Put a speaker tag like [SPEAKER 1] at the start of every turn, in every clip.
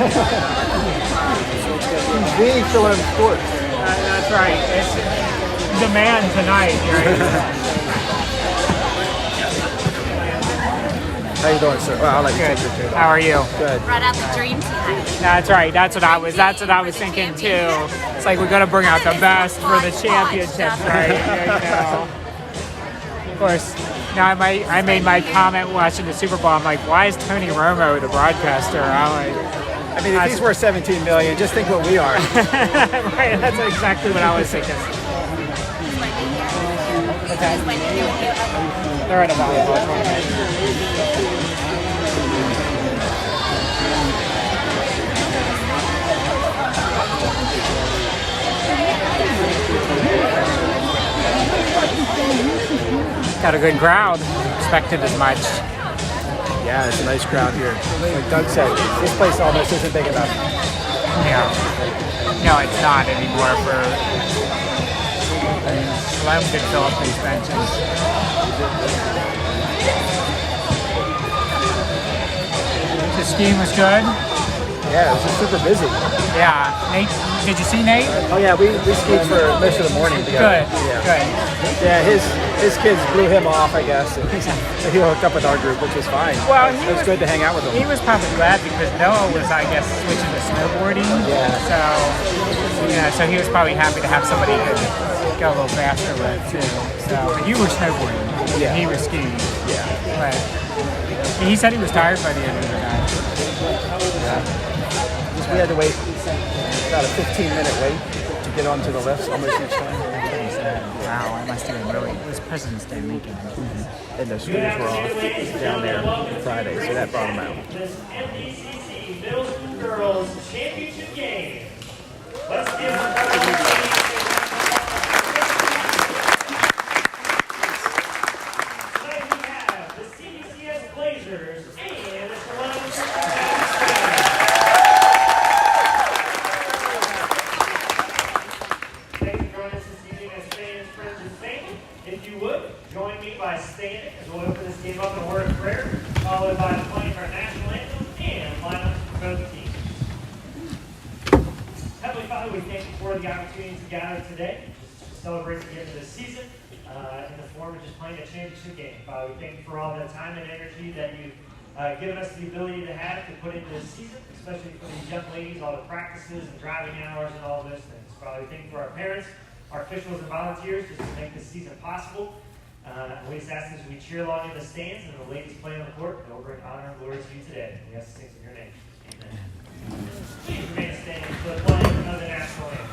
[SPEAKER 1] He's being Philip Sports.
[SPEAKER 2] That's right. It's the man tonight. Right?
[SPEAKER 1] How you doing, sir? Well, I'll let you
[SPEAKER 2] Good.
[SPEAKER 1] take your chair.
[SPEAKER 2] How are you?
[SPEAKER 1] Good.
[SPEAKER 3] Brought out the dream tonight.
[SPEAKER 2] That's right. That's what I was thinking too. It's like we got to bring out the best for the championships, right? You know. Of course. Now I made my comment watching the Super Bowl. I'm like, why is Tony Romo the broadcaster?
[SPEAKER 1] I mean, if he's worth $17 million, just think what we are.
[SPEAKER 2] Right. That's exactly what I was thinking. Okay. They're in a volleyball tournament. Got a good crowd. Expected as much.
[SPEAKER 1] Yeah, it's a nice crowd here. Like Doug said, this place almost isn't big enough.
[SPEAKER 2] Yeah. No, it's not anymore for... Lem could fill up these benches. The skiing was good.
[SPEAKER 1] Yeah, it was just super busy.
[SPEAKER 2] Yeah. Nate, did you see Nate?
[SPEAKER 1] Oh yeah, we skied for most of the morning together.
[SPEAKER 2] Good.
[SPEAKER 1] Yeah.
[SPEAKER 2] Good.
[SPEAKER 1] Yeah, his kids blew him off, I guess. And he hooked up with our group, which was fine.
[SPEAKER 2] Well,
[SPEAKER 1] it was good to hang out with him.
[SPEAKER 2] He was probably glad because Noah was, I guess, switching to snowboarding.
[SPEAKER 1] Yeah.
[SPEAKER 2] So he was probably happy to have somebody to go a little faster with too. So, but you were snowboarding.
[SPEAKER 1] Yeah.
[SPEAKER 2] He was skiing.
[SPEAKER 1] Yeah.
[SPEAKER 2] But he said he was tired by the end of the night.
[SPEAKER 1] Yeah. We had to wait about a 15-minute wait to get onto the lifts almost each time.
[SPEAKER 2] Wow, I must have been really. It was President's Day weekend.
[SPEAKER 1] And the schools were off down there Friday, so that brought them out.
[SPEAKER 4] This MDCC Middle School Girls Championship game. Let's give them Tonight we have the CVCS Blazers and the Columbus. Thanks for joining us this evening as fans, friends, and family. If you would, join me by standing as we'll open this game up in a word of prayer, followed by playing our national anthem and lineups for both teams. Heavenly Father, we thank you for the opportunity to gather today to celebrate the end of the season in the form of just playing a championship game. Father, we thank you for all the time and energy that you've given us the ability to have to put into this season, especially for these young ladies, all the practices and driving hours and all those things. Father, we thank you for our parents, our officials and volunteers just to make this season possible. We just ask as we cheer along in the stands and the ladies play on the court, that we'll bring honor and glory to you today. We ask things in your name. Amen. Please remain standing for the playing of the national anthem.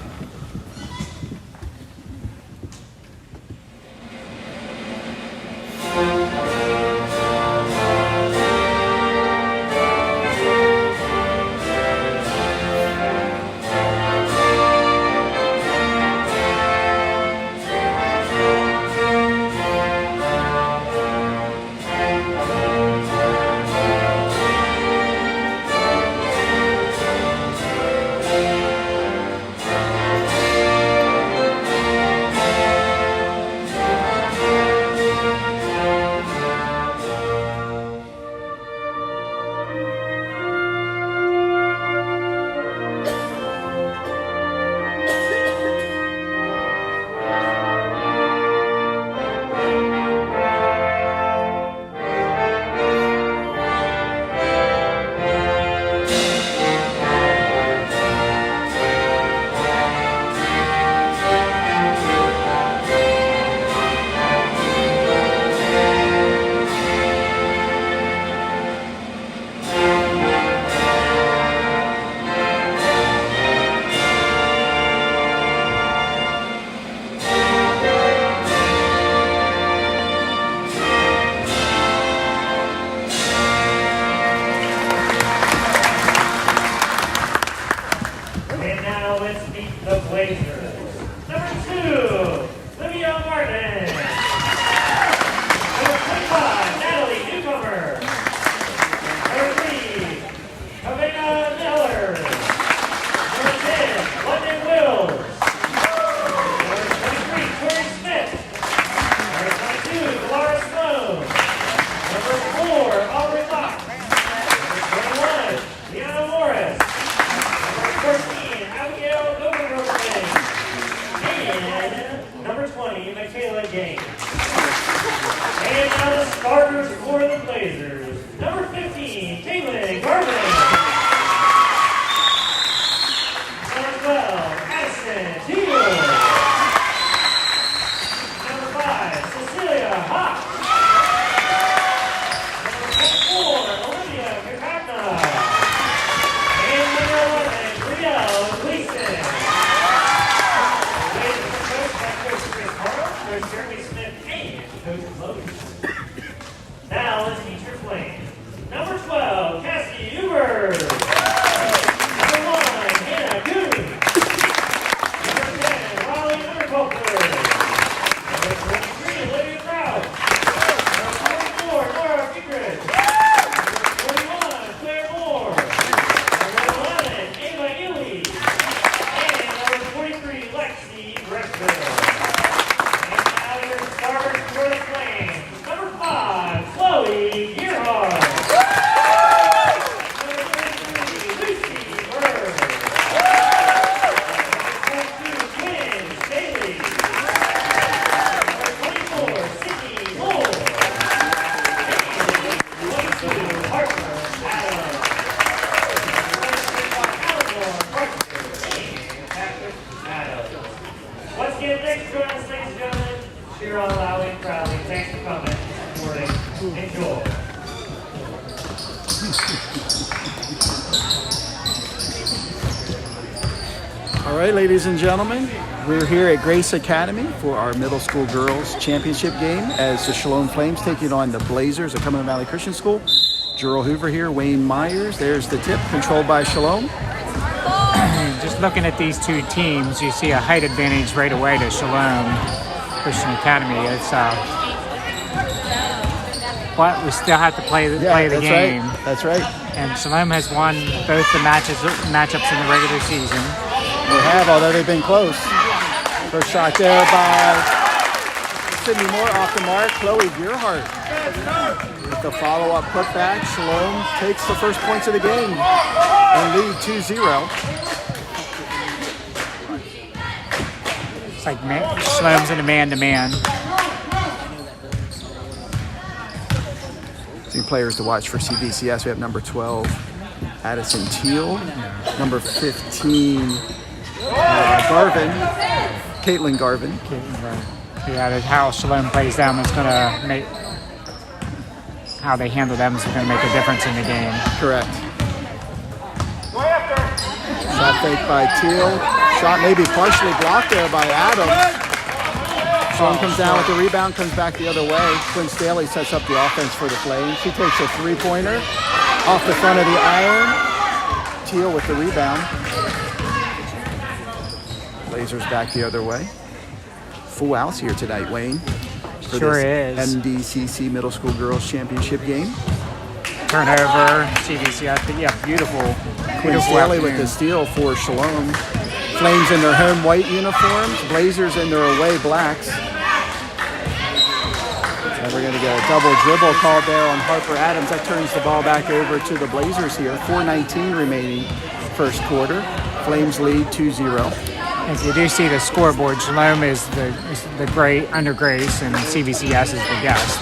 [SPEAKER 4] Number 4, Aubrey Fox. Number 21, Deanna Morris. You're all allowing crowding. Thanks for coming. Morning. Enjoy.
[SPEAKER 1] All right, ladies and gentlemen, we're here at Grace Academy for our middle school girls championship game as the Shalom Flames taking on the Blazers of Cumberland Valley Christian School. Gerald Hoover here, Wayne Myers. There's the tip, controlled by Shalom.
[SPEAKER 2] Just looking at these two teams, you see a height advantage right away to Shalom Christian Academy. It's but we still have to play the game.
[SPEAKER 1] Right. That's right.
[SPEAKER 2] And Shalom has won both the matchups in the regular season.
[SPEAKER 1] They have, although they've been close. First shot there by Sydney Moore off the mark. Chloe Gearhart with the follow-up putback. Shalom takes the first points of the game and lead 2-0.
[SPEAKER 2] It's like Shalom's in a man-to-man.
[SPEAKER 1] Two players to watch for CVCS. We have number 12, Addison Teal. Number 15, Caitlin Garvin.
[SPEAKER 2] Yeah, that's how Shalom plays them is going to make how they handle them is going to make a difference in the game.
[SPEAKER 1] Correct. Shot fake by Teal. Shot maybe partially blocked there by Adams. Shalom comes down with the rebound, comes back the other way. Quinn Staley sets up the offense for the Flames. She takes a three-pointer off the front of the iron. Teal with the rebound. Blazers back the other way. Full house here tonight, Wayne. For
[SPEAKER 2] Sure
[SPEAKER 1] this
[SPEAKER 2] is.
[SPEAKER 1] MDCC Middle School Girls Championship game.
[SPEAKER 2] Turnover, CVCS, but yeah, beautiful.
[SPEAKER 1] Quinn Staley with the steal for Shalom. Flames in their home white uniforms. Blazers in their away blacks. And we're going to get a double dribble called there on Harper Adams. That turns the ball back over to the Blazers here. 4:19 remaining first quarter. Flames lead 2-0.
[SPEAKER 2] As you do see the scoreboard, Shalom is the great under Grace and CVCS is the guest.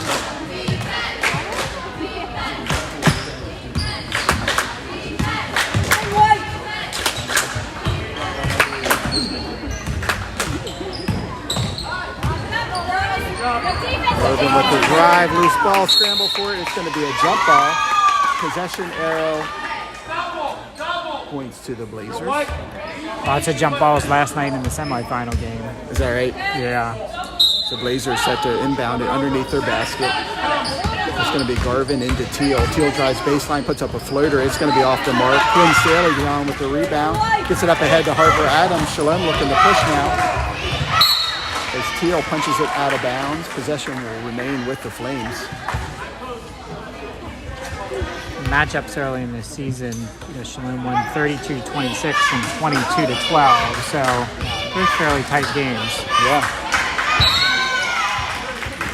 [SPEAKER 1] Logan with the drive, loose ball, scramble for it. It's going to be a jump ball. Possession arrow points to the Blazers.
[SPEAKER 2] Lots of jump balls last night in the semifinal game.
[SPEAKER 1] Is that right?
[SPEAKER 2] Yeah.
[SPEAKER 1] So Blazers set to inbound it underneath their basket. It's going to be Garvin into Teal. Teal drives baseline, puts up a floater. It's going to be off the mark. Quinn Staley down with the rebound. Gets it up ahead to Harper Adams. Shalom looking to push now. As Teal punches it out of bounds. Possession will remain with the Flames.
[SPEAKER 2] Matchups early in the season, Shalom won 32-26 and 22-12, so they're fairly tight games.
[SPEAKER 1] Yeah.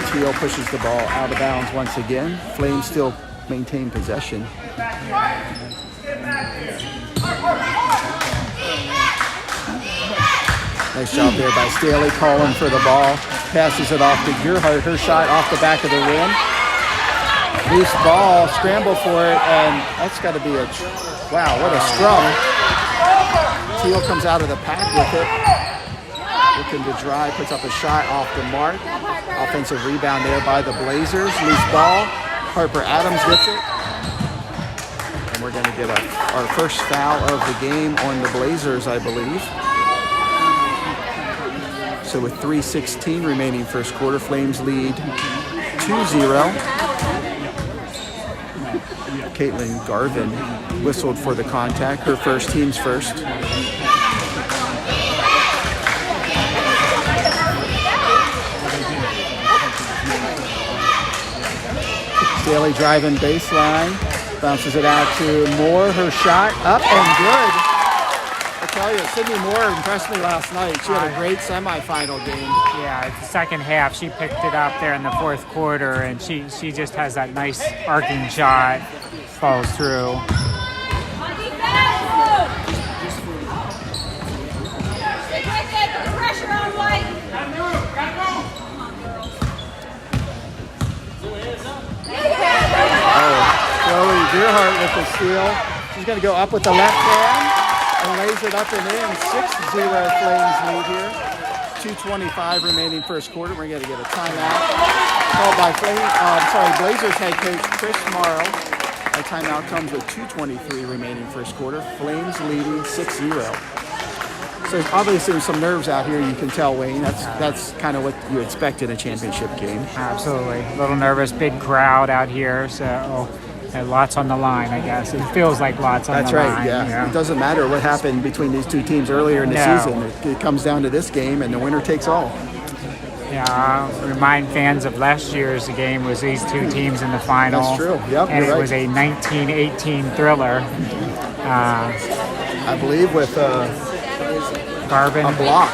[SPEAKER 1] Teal pushes the ball out of bounds once again. Flames still maintain possession. Nice job there by Staley, calling for the ball. Passes it off to Gearhart. Her shot off the back of the rim. Loose ball, scramble for it, and that's got to be a... Wow, what a scrum. Teal comes out of the pack with it. Looking to drive, puts up a shot off the mark. Offensive rebound there by the Blazers. Loose ball. Harper Adams gets it. And we're going to get our first foul of the game on the Blazers, I believe. So with 3:16 remaining first quarter, Flames lead 2-0. Caitlin Garvin whistled for the contact. Her first, team's first. Staley driving baseline. Bounces it out to Moore. Her shot up and good. I tell you, Sydney Moore impressed me last night. She had a great semifinal game.
[SPEAKER 2] Yeah, the second half, she picked it up there in the fourth quarter, and she just has that nice arcing shot, falls through.
[SPEAKER 1] Chloe Gearhart with the steal. She's going to go up with the left hand and lays it up and in. 6-0 Flames lead here. 2:25 remaining first quarter. We're going to get a timeout called by Blazers head coach Chris Morrow. A timeout comes with 2:23 remaining first quarter. Flames leading 6-0. So obviously there's some nerves out here. You can tell, Wayne. That's kind of what you expect in a championship game.
[SPEAKER 2] Absolutely. A little nervous, big crowd out here, so lots on the line, I guess. It feels like lots on the line.
[SPEAKER 1] That's right, yeah. It doesn't matter what happened between these two teams earlier in the season. It comes down to this game, and the winner takes all.
[SPEAKER 2] Yeah, I'll remind fans of last year's game was these two teams in the final.
[SPEAKER 1] That's true, yep.
[SPEAKER 2] And it was a 19-18 thriller.
[SPEAKER 1] I believe with
[SPEAKER 2] Garvin.
[SPEAKER 1] a block.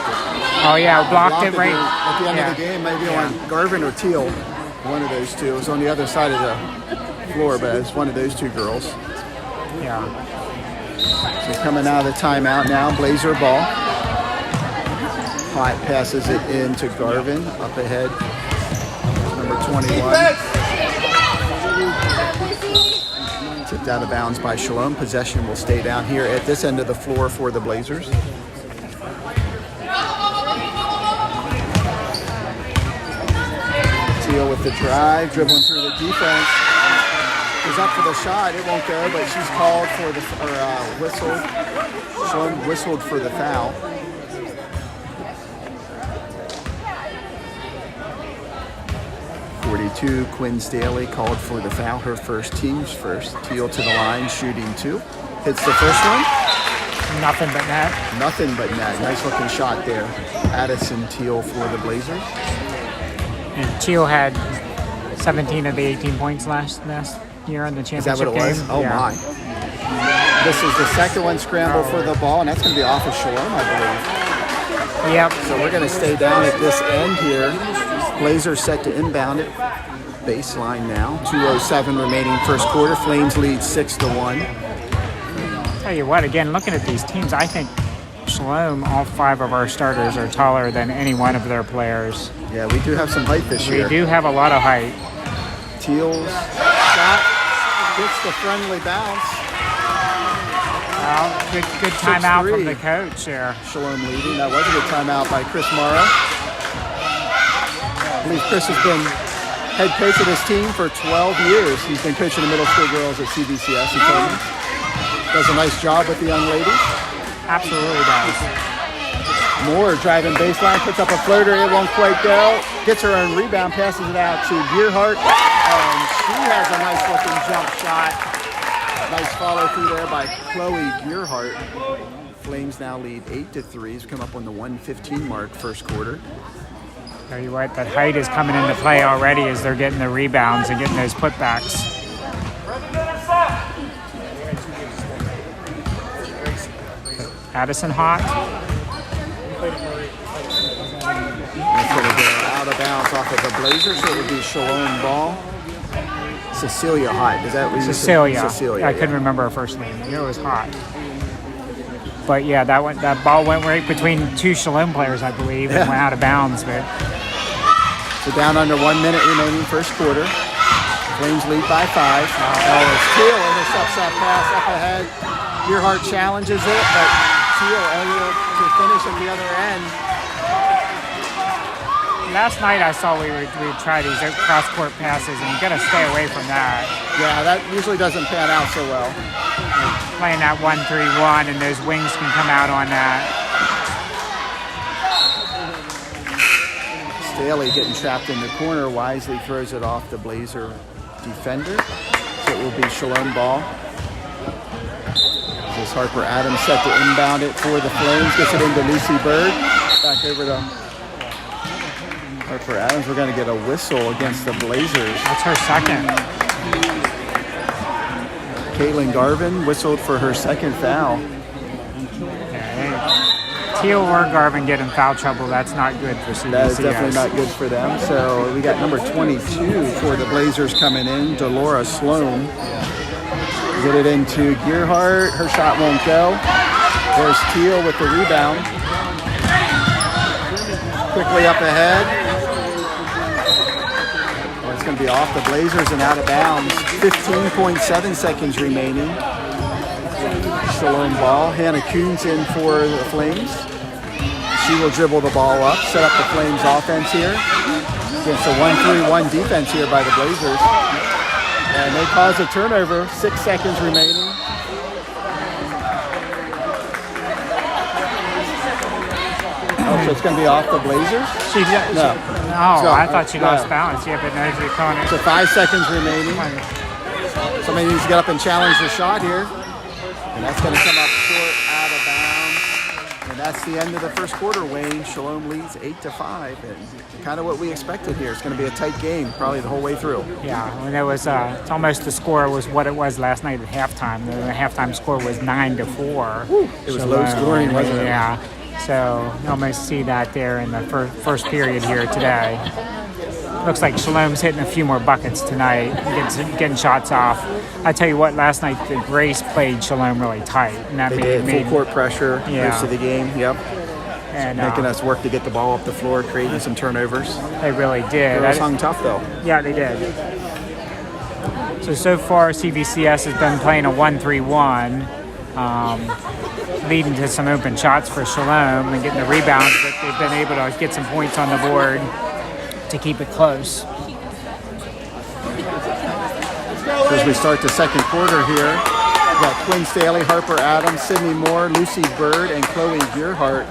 [SPEAKER 2] Oh, yeah, blocked it right
[SPEAKER 1] at the end of the game, maybe on Garvin or Teal. One of those two. It was on the other side of the floor, but it's one of those two girls.
[SPEAKER 2] Yeah.
[SPEAKER 1] So coming out of the timeout now, Blazer ball. Hot passes it into Garvin, up ahead, number 21. Tipped out of bounds by Shalom. Possession will stay down here at this end of the floor for the Blazers. Teal with the drive, dribbling through the defense. Is up for the shot. It won't go, but she's called for the whistle. Shalom whistled for the foul. Quinn Staley called for the foul, her first, team's first. Teal to the line, shooting 2. Hits the first one.
[SPEAKER 2] Nothing but net.
[SPEAKER 1] Nothing but net. Nice looking shot there. Addison Teal for the Blazers.
[SPEAKER 2] And Teal had 17 of the 18 points last year in the championship
[SPEAKER 1] Is that what it was?
[SPEAKER 2] game.
[SPEAKER 1] Oh my. This is the second one scramble for the ball, and that's going to be off of Shalom, I believe.
[SPEAKER 2] Yep.
[SPEAKER 1] So we're going to stay down at this end here. Blazers set to inbound it. Baseline now. 2:07 remaining first quarter. Flames lead 6-1.
[SPEAKER 2] Tell you what, again, looking at these teams, I think Shalom, all 5 of our starters are taller than any one of their players.
[SPEAKER 1] Yeah, we do have some height this year.
[SPEAKER 2] We do have a lot of height.
[SPEAKER 1] Teal's shot gets the friendly bounce.
[SPEAKER 2] Well, good timeout from the coach there.
[SPEAKER 1] Shalom leading. That was a good timeout by Chris Morrow. I believe Chris has been head coach of this team for 12 years. He's been coaching the middle school girls at CVCS. He told me. Does a nice job with the young ladies.
[SPEAKER 2] Absolutely does.
[SPEAKER 1] Moore driving baseline, puts up a floater. It won't quite go. Gets her own rebound, passes it out to Gearhart. And she has a nice looking jump shot. Nice follow through there by Chloe Gearhart. Flames now lead 8-3. He's come up on the 1:15 mark first quarter.
[SPEAKER 2] Tell you what, that height is coming into play already as they're getting the rebounds and getting those putbacks. Addison hot.
[SPEAKER 1] That's going to go out of bounds off of the Blazers, so it would be Shalom ball. Cecilia Hot. Is that what you said? Cecilia.
[SPEAKER 2] I couldn't remember her first name. I knew it was Hot. But yeah, that ball went right between 2 Shalom players, I believe, and went out of bounds. But
[SPEAKER 1] so down under 1 minute remaining first quarter. Flames lead by 5. It's Teal intercepts that pass up ahead. Gearhart challenges it, but Teal able to finish at the other end.
[SPEAKER 2] last night I saw we would try these cross-court passes, and you got to stay away from that.
[SPEAKER 1] Yeah, that usually doesn't pan out so well.
[SPEAKER 2] Playing that 1-3-1, and those wings can come out on that.
[SPEAKER 1] Staley getting trapped in the corner. Wisely throws it off the Blazer defender. So it will be Shalom ball. This Harper Adams set to inbound it for the Flames. Gets it into Lucy Bird. Back over to Harper Adams. We're going to get a whistle against the Blazers.
[SPEAKER 2] That's her second.
[SPEAKER 1] Caitlin Garvin whistled for her second foul.
[SPEAKER 2] Teal or Garvin get in foul trouble. That's not good for CVCS.
[SPEAKER 1] That is definitely not good for them. So we got number 22 for the Blazers coming in, Delora Sloan. Get it into Gearhart. Her shot won't go. There's Teal with the rebound. Quickly up ahead. Well, it's going to be off the Blazers and out of bounds. 15.7 seconds remaining. Shalom ball. Hannah Coons in for the Flames. She will dribble the ball up, set up the Flames offense here against a 1-3-1 defense here by the Blazers. And they cause a turnover, 6 seconds remaining. Oh, so it's going to be off the Blazers? No. So,
[SPEAKER 2] I thought she lost balance. Yeah, but no, she's calling it.
[SPEAKER 1] So 5 seconds remaining. Somebody needs to get up and challenge the shot here. And that's going to come up short, out of bounds. And that's the end of the first quarter, Wayne. Shalom leads 8-5. And kind of what we expected here. It's going to be a tight game probably the whole way through.
[SPEAKER 2] Yeah, and it was it's almost the score was what it was last night at halftime. The halftime score was 9-4.
[SPEAKER 1] It was low scoring, wasn't it?
[SPEAKER 2] Yeah. So you almost see that there in the first period here today. Looks like Shalom's hitting a few more buckets tonight, getting shots off. I tell you what, last night the Grace played Shalom really tight, and that
[SPEAKER 1] made full court pressure most of the game. Yep,
[SPEAKER 2] and
[SPEAKER 1] making us work to get the ball up the floor, creating some turnovers.
[SPEAKER 2] They really did.
[SPEAKER 1] Girls hung tough though.
[SPEAKER 2] Yeah, they did. So far, CVCS has been playing a 1-3-1. Leading to some open shots for Shalom and getting the rebounds, but they've been able to get some points on the board to keep it close.
[SPEAKER 1] As we start the second quarter here, we've got Quinn Staley, Harper Adams, Sydney Moore, Lucy Bird, and Chloe Gearhart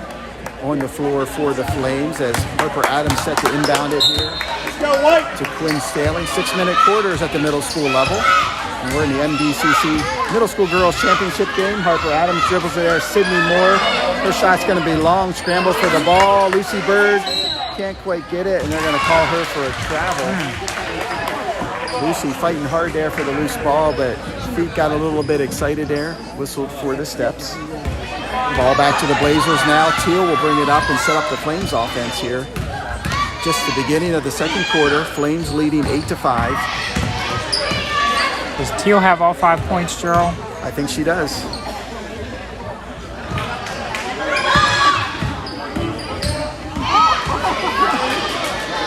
[SPEAKER 1] on the floor for the Flames as Harper Adams set to inbound it here to Quinn Staley. 6-minute quarters at the middle school level. And we're in the MDCC Middle School Girls Championship game. Harper Adams dribbles it there. Sydney Moore, her shot's going to be long. Scrambles for the ball. Lucy Bird can't quite get it, and they're going to call her for a travel. Lucy fighting hard there for the loose ball, but feet got a little bit excited there. Whistled for the steps. Ball back to the Blazers now. Teal will bring it up and set up the Flames offense here. Just the beginning of the second quarter. Flames leading 8-5.
[SPEAKER 2] Does Teal have all 5 points, Gerald?
[SPEAKER 1] I think she does.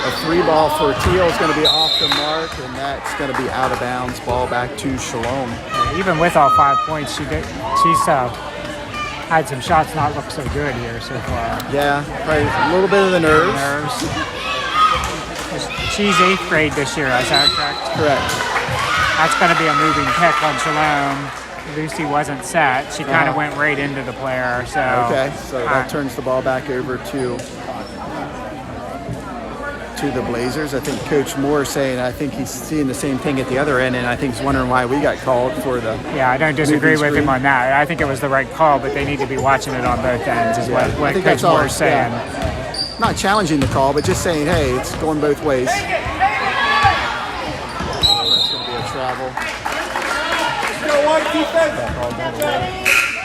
[SPEAKER 1] A 3-ball for Teal is going to be off the mark, and that's going to be out of bounds. Ball back to Shalom.
[SPEAKER 2] Even with all 5 points, she's had some shots not look so good here so far.
[SPEAKER 1] Yeah, probably a little bit of the nerves.
[SPEAKER 2] She's 8th grade this year, is that correct?
[SPEAKER 1] Correct.
[SPEAKER 2] That's going to be a moving pick on Shalom. Lucy wasn't set. She kind of went right into the player. So
[SPEAKER 1] okay, so that turns the ball back over to the Blazers. I think Coach Moore saying I think he's seeing the same thing at the other end, and I think he's wondering why we got called for the.
[SPEAKER 2] Yeah, I don't disagree with him on that. I think it was the right call, but they need to be watching it on both ends. Is what Coach Moore is saying.
[SPEAKER 1] Yeah. Not challenging the call, but just saying, hey, it's going both ways. Travel.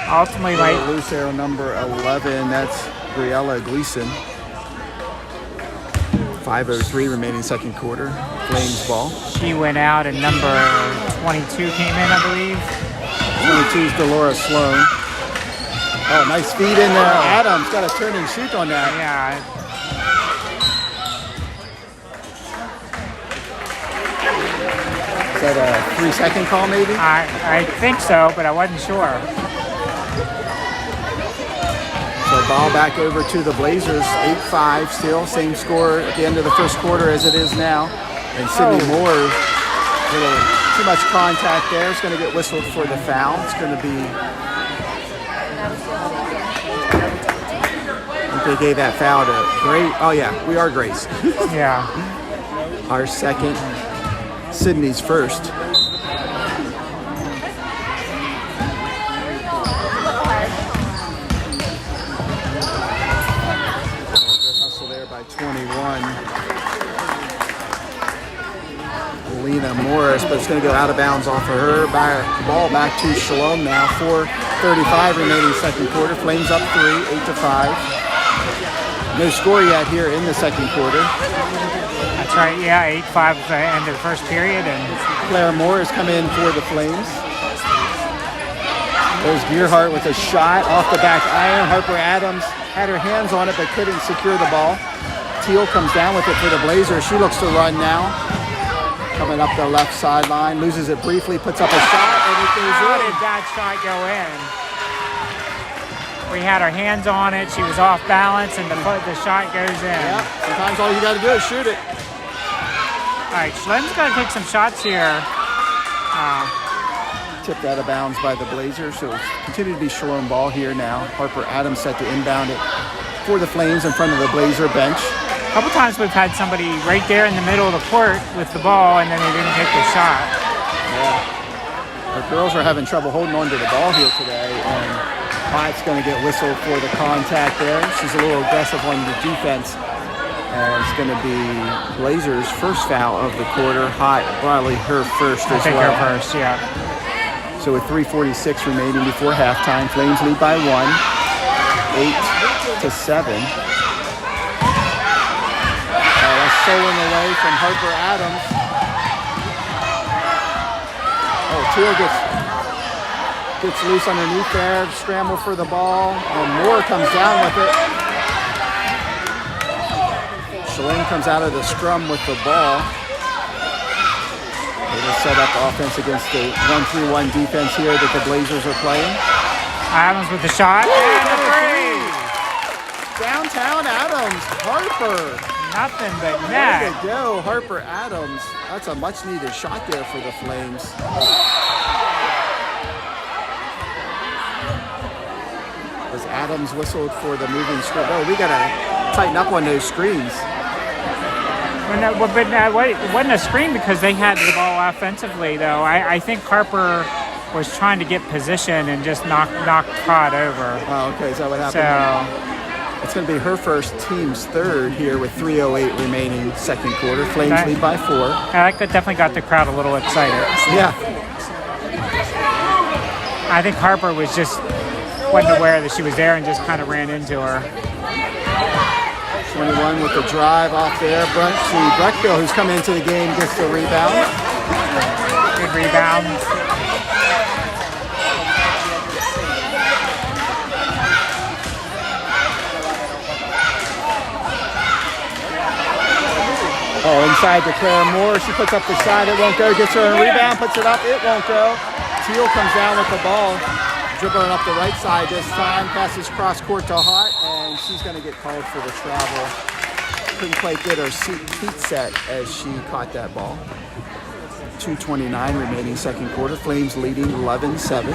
[SPEAKER 2] Ultimately, like
[SPEAKER 1] loose arrow number 11. That's Briella Gleason. 5:03 remaining second quarter. Flames ball.
[SPEAKER 2] She went out, and number 22 came in, I believe.
[SPEAKER 1] 22 is Delora Sloan. Oh, nice feed in there. Adams got a turn and shoot on that.
[SPEAKER 2] Yeah.
[SPEAKER 1] Is that a 3-second call, maybe?
[SPEAKER 2] I think so, but I wasn't sure.
[SPEAKER 1] So ball back over to the Blazers, 8-5 still. Same score at the end of the first quarter as it is now. And Sydney Moore, too much contact there. It's going to get whistled for the foul. It's going to be... I think they gave that foul to Grace. Oh, yeah, we are Grace.
[SPEAKER 2] Yeah.
[SPEAKER 1] Our second. Sydney's first. Hustle there by 21. Lena Morris, but it's going to go out of bounds off of her. Ball back to Shalom now. 4:35 remaining second quarter. Flames up 3, 8-5. No score yet here in the second quarter.
[SPEAKER 2] That's right, yeah, 8-5 at the end of the first period. And
[SPEAKER 1] Claire Moore has come in for the Flames. There's Gearhart with a shot off the back iron. Harper Adams had her hands on it but couldn't secure the ball. Teal comes down with it for the Blazers. She looks to run now. Coming up the left sideline, loses it briefly, puts up a shot, and it goes in.
[SPEAKER 2] How did that shot go in? we had our hands on it. She was off balance, and the shot goes in.
[SPEAKER 1] Yeah, sometimes all you got to do is shoot it.
[SPEAKER 2] All right, Schlem's got to take some shots here.
[SPEAKER 1] Tipped out of bounds by the Blazers, so it's continue to be Shalom ball here now. Harper Adams set to inbound it for the Flames in front of the Blazer bench.
[SPEAKER 2] A couple times we've had somebody right there in the middle of the court with the ball, and then they didn't take the shot.
[SPEAKER 1] Yeah. The girls are having trouble holding on to the ball here today, and Hyatt's going to get whistled for the contact there. She's a little aggressive on the defense. And it's going to be Blazers' first foul of the quarter. Hyatt, probably her first as well.
[SPEAKER 2] I think her first, yeah.
[SPEAKER 1] So with 3:46 remaining before halftime, Flames lead by 1, 8-7. That's stolen away from Harper Adams. Oh, Teal gets loose underneath there, scramble for the ball, and Moore comes down with it. Shalane comes out of the scrum with the ball. They will set up offense against the 1-3-1 defense here that the Blazers are playing.
[SPEAKER 2] Adams with the shot. And the three.
[SPEAKER 1] Downtown Adams, Harper.
[SPEAKER 2] Nothing but
[SPEAKER 1] Way
[SPEAKER 2] net.
[SPEAKER 1] to go, Harper Adams. That's a much needed shot there for the Flames. As Adams whistled for the moving screen. Oh, we got to tighten up on those screens.
[SPEAKER 2] But it wasn't a screen because they had the ball offensively, though. I think Harper was trying to get position and just knocked Todd over.
[SPEAKER 1] Oh, okay. Is that what happened?
[SPEAKER 2] So
[SPEAKER 1] it's going to be her first, team's third here with 3:08 remaining second quarter. Flames lead by 4.
[SPEAKER 2] That definitely got the crowd a little excited.
[SPEAKER 1] Yeah.
[SPEAKER 2] I think Harper wasn't aware that she was there and just kind of ran into her.
[SPEAKER 1] 21 with the drive off there. Breckville, who's come into the game, gets the rebound.
[SPEAKER 2] Good rebound.
[SPEAKER 1] Oh, inside to Clara Moore. She puts up the shot. It won't go. Gets her a rebound. Puts it up. It won't go. Teal comes down with the ball. Dribbling up the right side this time. Passes cross court to Hart, and she's going to get called for the travel. Couldn't quite get her feet set as she caught that ball. 2:29 remaining second quarter. Flames leading 11-7.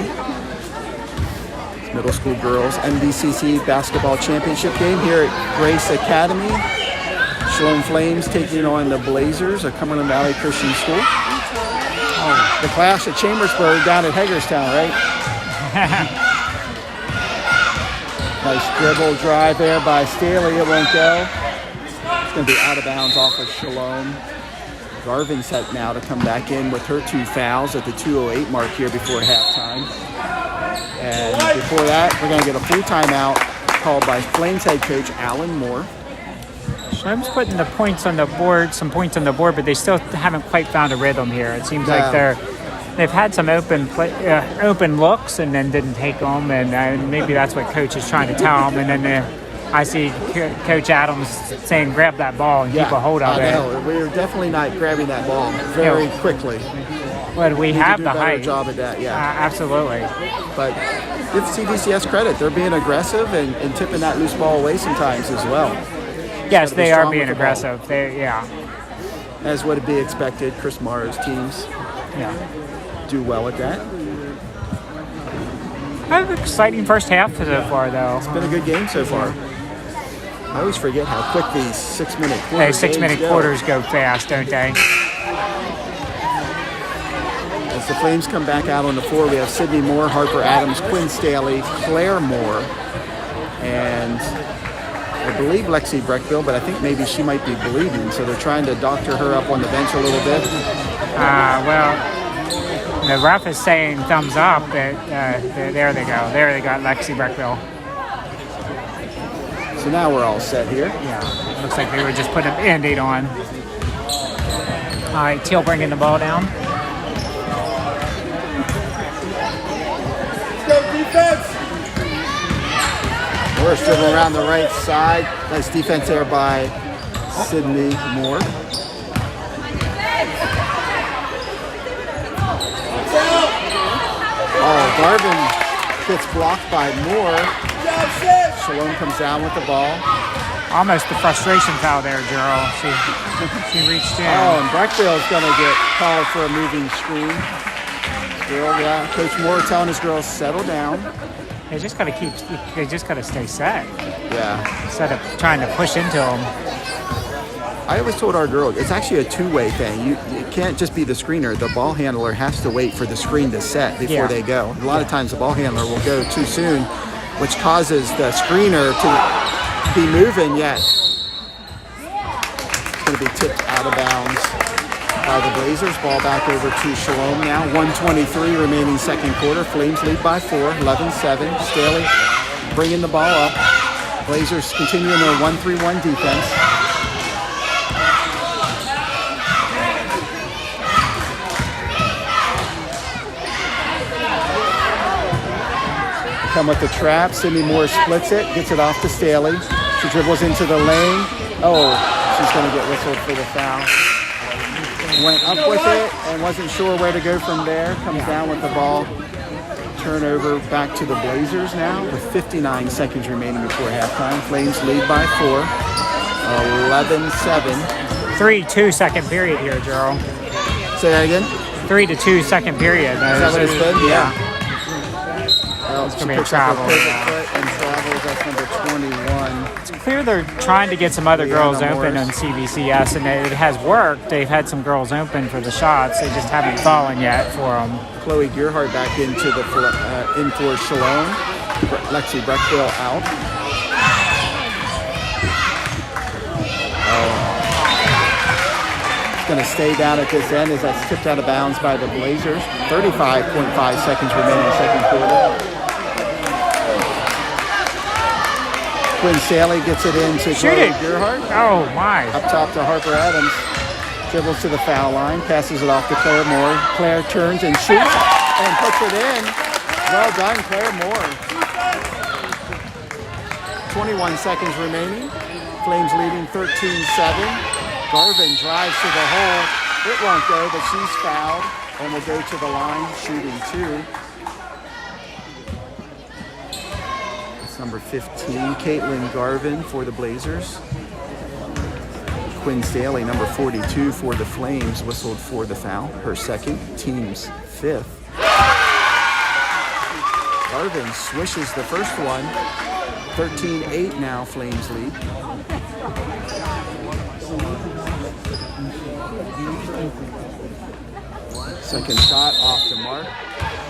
[SPEAKER 1] Middle school girls MDCC basketball championship game here at Grace Academy. Shalom Flames taking on the Blazers of Cumberland Valley Christian School. Oh, the clash at Chambersburg down at Hagerstown, right? Nice dribble drive there by Staley. It won't go. It's going to be out of bounds off of Shalom. Garvin's set now to come back in with her 2 fouls at the 2:08 mark here before halftime. And before that, we're going to get a full timeout called by Flames head coach Alan Moore.
[SPEAKER 2] Shalom's putting the points on the board, some points on the board, but they still haven't quite found a rhythm here. It seems like they've had some open looks and then didn't take them, and maybe that's what coach is trying to tell them. And then I see Coach Adams saying, "Grab that ball and keep a hold of it."
[SPEAKER 1] No, we're definitely not grabbing that ball very quickly.
[SPEAKER 2] Well, we have the height.
[SPEAKER 1] Job at that, yeah.
[SPEAKER 2] Absolutely.
[SPEAKER 1] But give CVCS credit; they're being aggressive and tipping that loose ball away sometimes as well.
[SPEAKER 2] Yes, they are being aggressive.
[SPEAKER 1] As would be expected, Chris Morrow's teams do well at that.
[SPEAKER 2] An exciting first half so far, though.
[SPEAKER 1] It's been a good game so far. I always forget how quick these 6-minute quarters
[SPEAKER 2] Hey, 6-minute quarters go fast, don't they?
[SPEAKER 1] As the Flames come back out on the floor, we have Sydney Moore, Harper Adams, Quinn Staley, Claire Moore, and I believe Lexi Breckville, but I think maybe she might be bleeding, so they're trying to doctor her up on the bench a little bit.
[SPEAKER 2] Well, the ref is saying thumbs up. There they go. There they got Lexi Breckville.
[SPEAKER 1] So now we're all set here.
[SPEAKER 2] Yeah, looks like they were just putting a Band-Aid on. All right, Teal bringing the ball down.
[SPEAKER 1] Let's go defense! Morris dribbling around the right side. Nice defense there by Sydney Moore. Oh, Garvin gets blocked by Moore. Shalom comes down with the ball.
[SPEAKER 2] Almost the frustration foul there, Gerald. She reached in.
[SPEAKER 1] Oh, and Breckville's going to get called for a moving screen. Coach Moore telling his girls settle down.
[SPEAKER 2] They just got to stay set.
[SPEAKER 1] Yeah.
[SPEAKER 2] Instead of trying to push into them.
[SPEAKER 1] I always told our girls, it's actually a two-way thing. You can't just be the screener. The ball handler has to wait for the screen to set before they go. A lot of times the ball handler will go too soon, which causes the screener to be moving yet. It's going to be tipped out of bounds by the Blazers. Ball back over to Shalom now. 1:23 remaining second quarter. Flames lead by 4, 11-7. Staley bringing the ball up. Blazers continuing their 1-3-1 defense. Come with the trap. Sydney Moore splits it, gets it off to Staley. She dribbles into the lane. Oh, she's going to get whistled for the foul. Went up with it and wasn't sure where to go from there. Comes down with the ball. Turnover back to the Blazers now with 59 seconds remaining before halftime. Flames lead by 4. 11-7.
[SPEAKER 2] 3-2 second period here, Gerald.
[SPEAKER 1] Say that again?
[SPEAKER 2] 3-2 second period.
[SPEAKER 1] Is that what it's been? Yeah.
[SPEAKER 2] It's going to be a travel.
[SPEAKER 1] And travels, that's number 21.
[SPEAKER 2] It's clear they're trying to get some other girls open on CVCS, and it has worked. They've had some girls open for the shots. They just haven't fallen yet for them.
[SPEAKER 1] Chloe Gearhart back into the in for Shalom. Lexi Breckville out. It's going to stay down at this end as that's tipped out of bounds by the Blazers. 35.5 seconds remaining second quarter. Quinn Staley gets it in to Chloe Gearhart.
[SPEAKER 2] Oh, my.
[SPEAKER 1] Up top to Harper Adams. Dribbles to the foul line. Passes it off to Claire Moore. Claire turns and shoots and puts it in. Well done, Claire Moore. 21 seconds remaining. Flames leading 13-7. Garvin drives to the hole. It won't go, but she's fouled and will go to the line, shooting 2. Number 15, Caitlin Garvin for the Blazers. Quinn Staley, number 42 for the Flames, whistled for the foul. Her second, team's 5th. Garvin swishes the first one. 13-8 now, Flames lead. Second shot off the mark.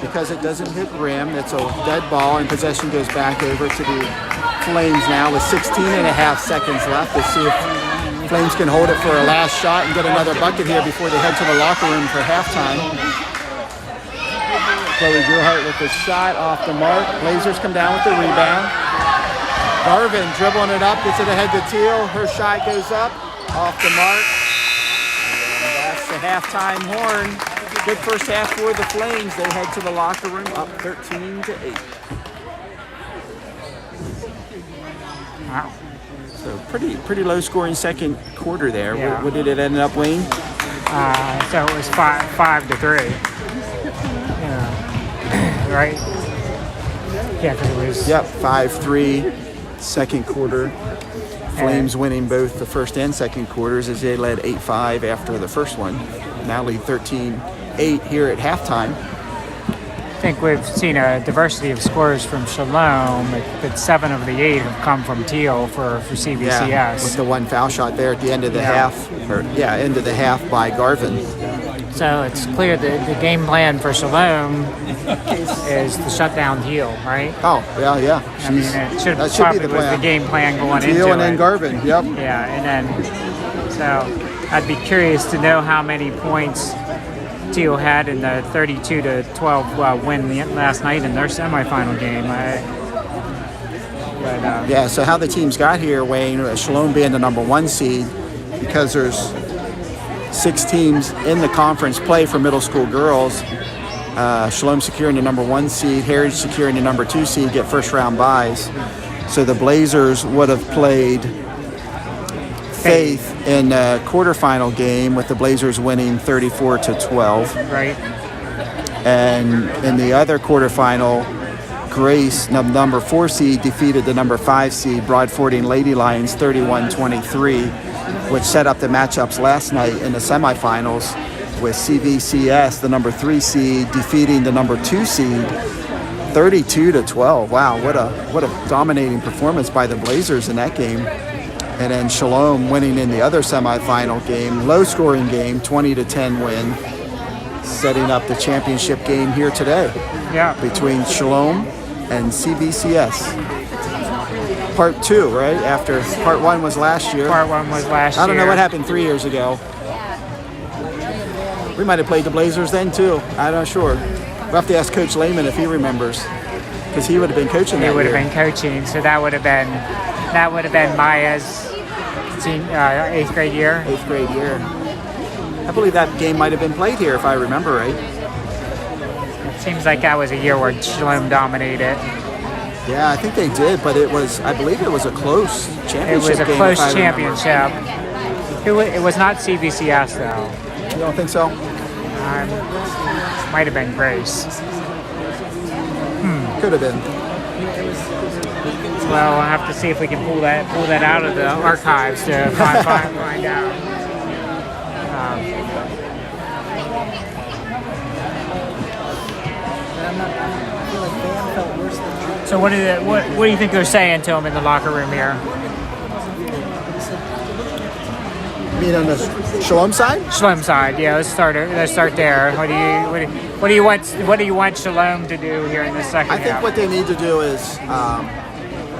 [SPEAKER 1] Because it doesn't hit rim, it's a dead ball, and possession goes back over to the Flames now with 16.5 seconds left. Let's see if Flames can hold it for a last shot and get another bucket here before they head to the locker room for halftime. Chloe Gearhart with the shot off the mark. Blazers come down with the rebound. Garvin dribbling it up, gets it ahead to Teal. Her shot goes up, off the mark. And that's the halftime horn. Good first half for the Flames. They head to the locker room up 13-8.
[SPEAKER 2] Wow.
[SPEAKER 1] So pretty low scoring second quarter there.
[SPEAKER 2] Yeah.
[SPEAKER 1] What did it end up, Wayne?
[SPEAKER 2] So it was 5-3. Yeah. Right? Yeah, because it was...
[SPEAKER 1] Yep, 5-3 second quarter. Flames winning both the first and second quarters as they led 8-5 after the first one. Now lead 13-8 here at halftime.
[SPEAKER 2] I think we've seen a diversity of scores from Shalom, but 7 of the 8 have come from Teal for CVCS.
[SPEAKER 1] Yeah, with the one foul shot there at the end of the half, end of the half by Garvin.
[SPEAKER 2] So it's clear that the game plan for Shalom is to shut down Teal, right?
[SPEAKER 1] Oh, yeah.
[SPEAKER 2] I mean, it should
[SPEAKER 1] that
[SPEAKER 2] probably
[SPEAKER 1] should be the
[SPEAKER 2] was
[SPEAKER 1] plan.
[SPEAKER 2] the game plan going into it.
[SPEAKER 1] Teal and then Garvin, yep.
[SPEAKER 2] Yeah, and then, so I'd be curious to know how many points Teal had in the 32-12 win last night in their semifinal game.
[SPEAKER 1] Yeah, so how the teams got here, Wayne, Shalom being the number 1 seed, because there's 6 teams in the conference play for middle school girls. Shalom securing the number 1 seed, Heritage securing the number 2 seed, get first round byes. So the Blazers would have played Faith in a quarterfinal game with the Blazers winning 34-12.
[SPEAKER 2] Right.
[SPEAKER 1] And in the other quarterfinal, Grace, number 4 seed, defeated the number 5 seed Broad Fording Lady Lions 31-23, which set up the matchups last night in the semifinals, with CVCS, the number 3 seed, defeating the number 2 seed 32-12. Wow, what a dominating performance by the Blazers in that game. And then Shalom winning in the other semifinal game, low-scoring game, 20-10 win, setting up the championship game here today.
[SPEAKER 2] Yeah.
[SPEAKER 1] Between Shalom and CVCS. Part 2, right? After part 1 was last year.
[SPEAKER 2] Part 1 was last year.
[SPEAKER 1] I don't know what happened 3 years ago. We might have played the Blazers then too. I'm not sure. We'll have to ask Coach Lehman if he remembers, because he would have been coaching that year.
[SPEAKER 2] He would have been coaching, so that would have been Maya's 8th grade year.
[SPEAKER 1] 8th grade year. I believe that game might have been played here, if I remember right.
[SPEAKER 2] It seems like that was a year where Shalom dominated.
[SPEAKER 1] Yeah, I think they did, but I believe it was a close championship game.
[SPEAKER 2] It was a
[SPEAKER 1] game,
[SPEAKER 2] close championship. It was not CVCS though.
[SPEAKER 1] You don't think so?
[SPEAKER 2] Might have been Grace.
[SPEAKER 1] Could have been.
[SPEAKER 2] Well, we'll have to see if we can pull that out of the archives to find out. So what do you think they're saying to him in the locker room here?
[SPEAKER 1] You mean on the Shalom side?
[SPEAKER 2] Shalom side, yeah. Let's start there. What do you want Shalom to do here in the second half?
[SPEAKER 1] I think what they need to do is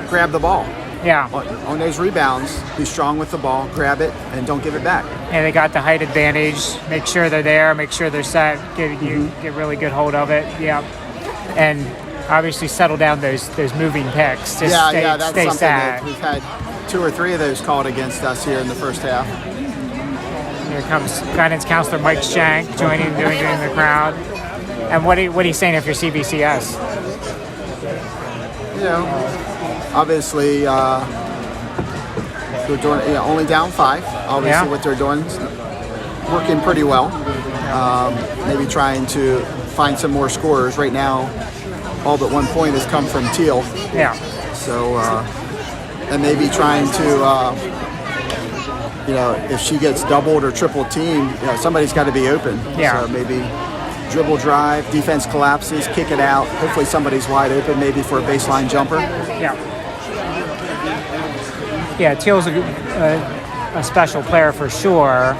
[SPEAKER 1] grab the ball.
[SPEAKER 2] Yeah.
[SPEAKER 1] On those rebounds, be strong with the ball, grab it, and don't give it back.
[SPEAKER 2] And they got the height advantage. Make sure they're there. Make sure they're set. Get really good hold of it. Yeah. And obviously settle down those moving picks. Just
[SPEAKER 1] that's
[SPEAKER 2] stay
[SPEAKER 1] something
[SPEAKER 2] sad.
[SPEAKER 1] that we've had 2 or 3 of those called against us here in the first half.
[SPEAKER 2] Here comes guidance counselor Mike Shank joining the crowd. And what are you saying if you're CVCS?
[SPEAKER 1] You know, obviously they're doing only down 5. Obviously, what they're doing is working pretty well. Maybe trying to find some more scorers. Right now, all but 1 point has come from Teal.
[SPEAKER 2] Yeah.
[SPEAKER 1] So, and maybe trying to, if she gets doubled or triple teamed, somebody's got to be open.
[SPEAKER 2] Yeah.
[SPEAKER 1] So maybe dribble drive, defense collapses, kick it out. Hopefully somebody's wide open, maybe for a baseline jumper.
[SPEAKER 2] Yeah. Yeah, Teal's a special player for sure.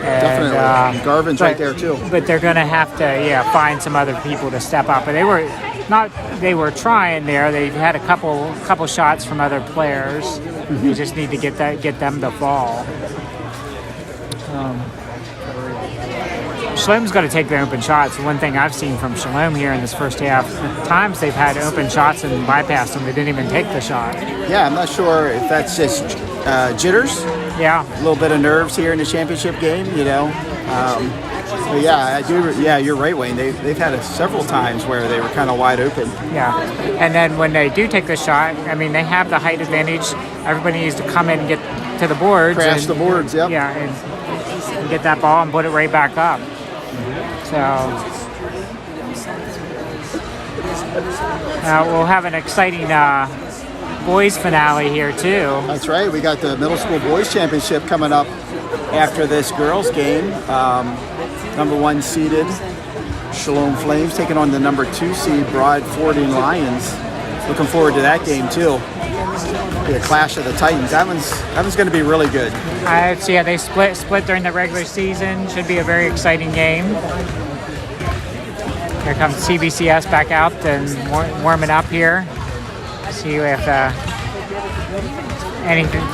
[SPEAKER 2] And,
[SPEAKER 1] definitely. Garvin's right there too.
[SPEAKER 2] But they're going to have to find some other people to step up. But they were trying there. They had a couple shots from other players. Mm-hmm. You just need to get them the ball. Shalom's got to take the open shots. One thing I've seen from Shalom here in this first half, times they've had open shots and bypassed them. They didn't even take the shot.
[SPEAKER 1] Yeah, I'm not sure if that's just jitters.
[SPEAKER 2] Yeah.
[SPEAKER 1] A little bit of nerves here in the championship game, But yeah, I do. Yeah, you're right, Wayne. They've had it several times where they were kind of wide open.
[SPEAKER 2] Yeah, and then when they do take the shot, I mean, they have the height advantage. Everybody needs to come in and get to the boards.
[SPEAKER 1] Crash the boards, yep.
[SPEAKER 2] Yeah, and get that ball and put it right back up. So we'll have an exciting boys finale here too.
[SPEAKER 1] That's right. We got the middle school boys championship coming up after this girls game. Number 1 seeded Shalom Flames taking on the number 2 seed Broad Fording Lions. Looking forward to that game too. Be a clash of the Titans. That one's going to be really good.
[SPEAKER 2] They split during the regular season. Should be a very exciting game. Here comes CVCS back out and warming up here. See if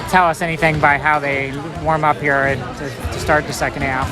[SPEAKER 2] tell us anything by how they warm up here to start the second half.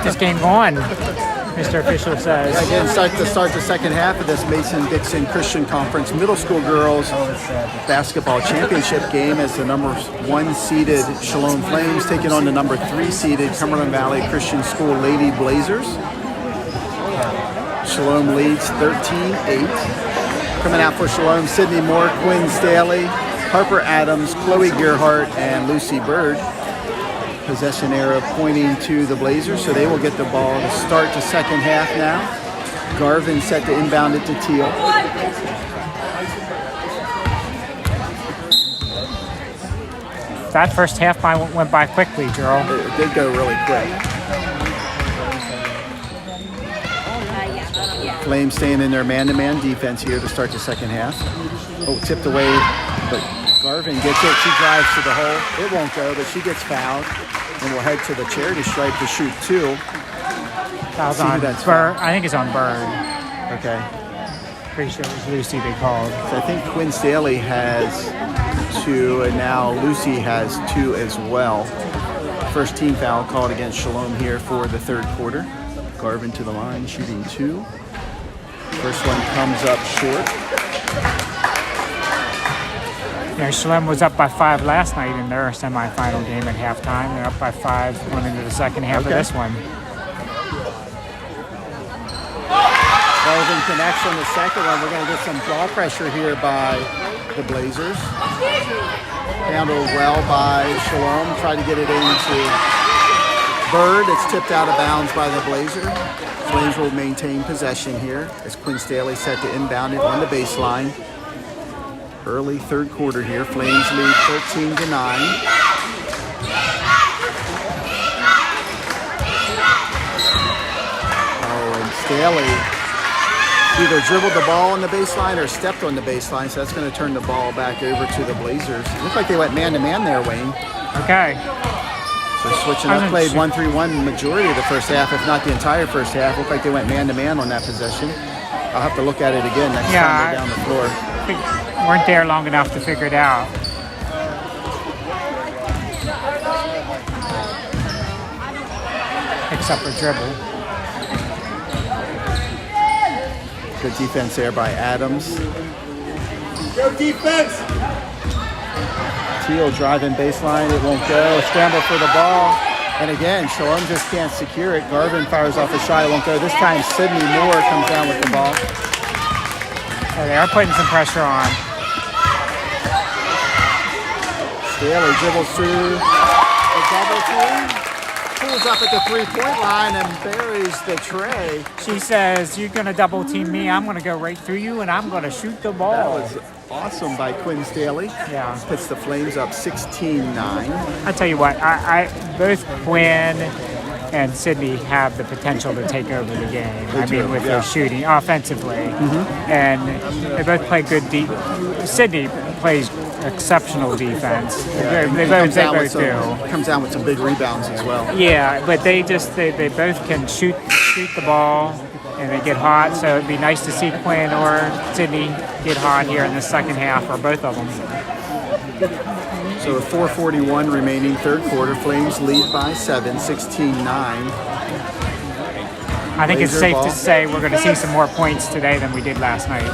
[SPEAKER 2] this game going, Mr. Official says.
[SPEAKER 1] Again, start the second half of this Mason-Dixon Christian Conference Middle School Girls Basketball Championship game as the number 1 seeded Shalom Flames taking on the number 3 seeded Cumberland Valley Christian School Lady Blazers. Shalom leads 13-8. Coming out for Shalom, Sydney Moore, Quinn Staley, Harper Adams, Chloe Gerhart, and Lucy Bird. Possession arrow pointing to the Blazers, so they will get the ball to start the second half now. Garvin set to inbound it to Teal.
[SPEAKER 2] That first half went by quickly, Gerald.
[SPEAKER 1] It did go really quick. Flames staying in their man-to-man defense here to start the second half. Oh, tipped away, but Garvin gets it. She drives to the hole. It won't go, but she gets fouled. And we'll head to the charity stripe to shoot 2.
[SPEAKER 2] Foul's on Bird. I think it's on Bird.
[SPEAKER 1] Okay.
[SPEAKER 2] Pretty sure it was Lucy they called.
[SPEAKER 1] So I think Quinn Staley has 2, and now Lucy has 2 as well. First team foul called against Shalom here for the third quarter. Garvin to the line, shooting 2. First one comes up short.
[SPEAKER 2] Shalom was up by 5 last night in their semifinal game at halftime. They're up by 5 going into the second half of this one.
[SPEAKER 1] Garvin connects on the second one. We're going to get some ball pressure here by the Blazers. Handled well by Shalom. Try to get it into Bird. It's tipped out of bounds by the Blazers. Flames will maintain possession here as Quinn Staley set to inbound it on the baseline. Early third quarter here. Flames lead 13-9. Oh, and Staley either dribbled the ball on the baseline or stepped on the baseline, so that's going to turn the ball back over to the Blazers. It looked like they went man-to-man there, Wayne.
[SPEAKER 2] Okay.
[SPEAKER 1] So switching up, played 1-3-1 majority of the first half, if not the entire first half. Looked like they went man-to-man on that possession. I'll have to look at it again next time they're down the floor.
[SPEAKER 2] Weren't there long enough to figure it out. Picks up a dribble.
[SPEAKER 1] Good defense there by Adams.
[SPEAKER 3] Go defense!
[SPEAKER 1] Teal driving baseline, it won't go. Scramble for the ball. And again, Shalom just can't secure it. Garvin fires off a shot, it won't go. This time Sydney Moore comes down with the ball.
[SPEAKER 2] Oh, they are putting some pressure on.
[SPEAKER 1] Staley dribbles through a double team. Pulls up at the three-point line and buries the tray.
[SPEAKER 2] She says, you're going to double team me, I'm going to go right through you, and I'm going to shoot the ball.
[SPEAKER 1] That was awesome by Quinn Staley.
[SPEAKER 2] Yeah.
[SPEAKER 1] Puts the Flames up 16-9.
[SPEAKER 2] I tell you what, I both Quinn and Sydney have the potential to take over the game. With their shooting offensively. And they both play good Sydney plays exceptional defense. They both do.
[SPEAKER 1] Comes down with some big rebounds as well.
[SPEAKER 2] Yeah, but they both can shoot the ball and they get hot. So it'd be nice to see Quinn or Sydney get hot here in the second half, or both of them.
[SPEAKER 1] So with 4:41 remaining third quarter, Flames lead by 7, 16-9.
[SPEAKER 2] I think it's safe to say we're going to see some more points today than we did last night.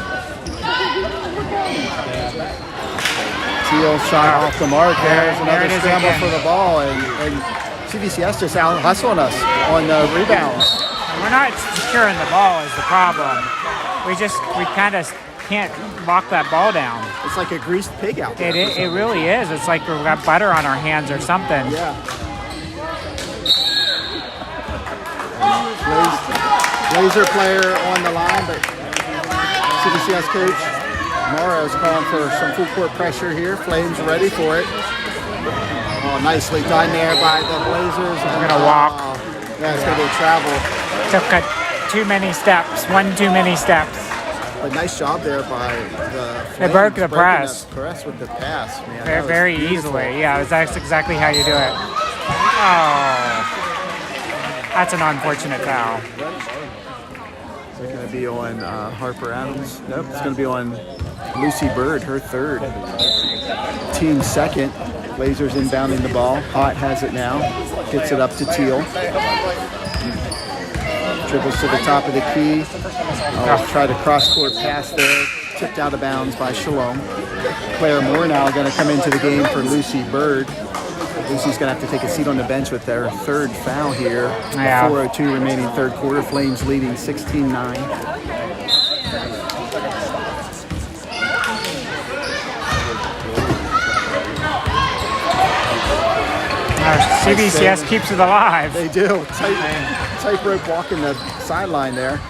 [SPEAKER 1] Teal shot off the mark. There's another scramble for the ball, and CVCS just out hustling us on rebounds.
[SPEAKER 2] We're not securing the ball is the problem. We kind of can't lock that ball down.
[SPEAKER 1] It's like a greased pig out there.
[SPEAKER 2] It really is. It's like we've got butter on our hands or something.
[SPEAKER 1] Yeah. Blazer player on the line, but CVCS coach Morrow is calling for some full court pressure here. Flames ready for it. Oh, nicely done there by the Blazers.
[SPEAKER 2] We're going to walk.
[SPEAKER 1] Yeah, it's going to be travel.
[SPEAKER 2] Took too many steps. One too many steps.
[SPEAKER 1] But nice job there by the Flames.
[SPEAKER 2] They broke the press.
[SPEAKER 1] Press with the pass, man.
[SPEAKER 2] Very easily. Yeah, that's exactly how you do it. Oh. That's an unfortunate foul.
[SPEAKER 1] Is it going to be on Harper Adams? Nope, it's going to be on Lucy Bird, her third. Team second. Blazers inbounding the ball. Hott has it now. Gets it up to Teal. Dribbles to the top of the key. Try to cross-court pass there. Tipped out of bounds by Shalom. Claire Moore now going to come into the game for Lucy Bird. Lucy's going to have to take a seat on the bench with their third foul here.
[SPEAKER 2] Yeah.
[SPEAKER 1] 4:02 remaining third quarter. Flames leading 16-9.
[SPEAKER 2] CVCS keeps it alive.
[SPEAKER 1] They do. Tightrope walking the sideline there.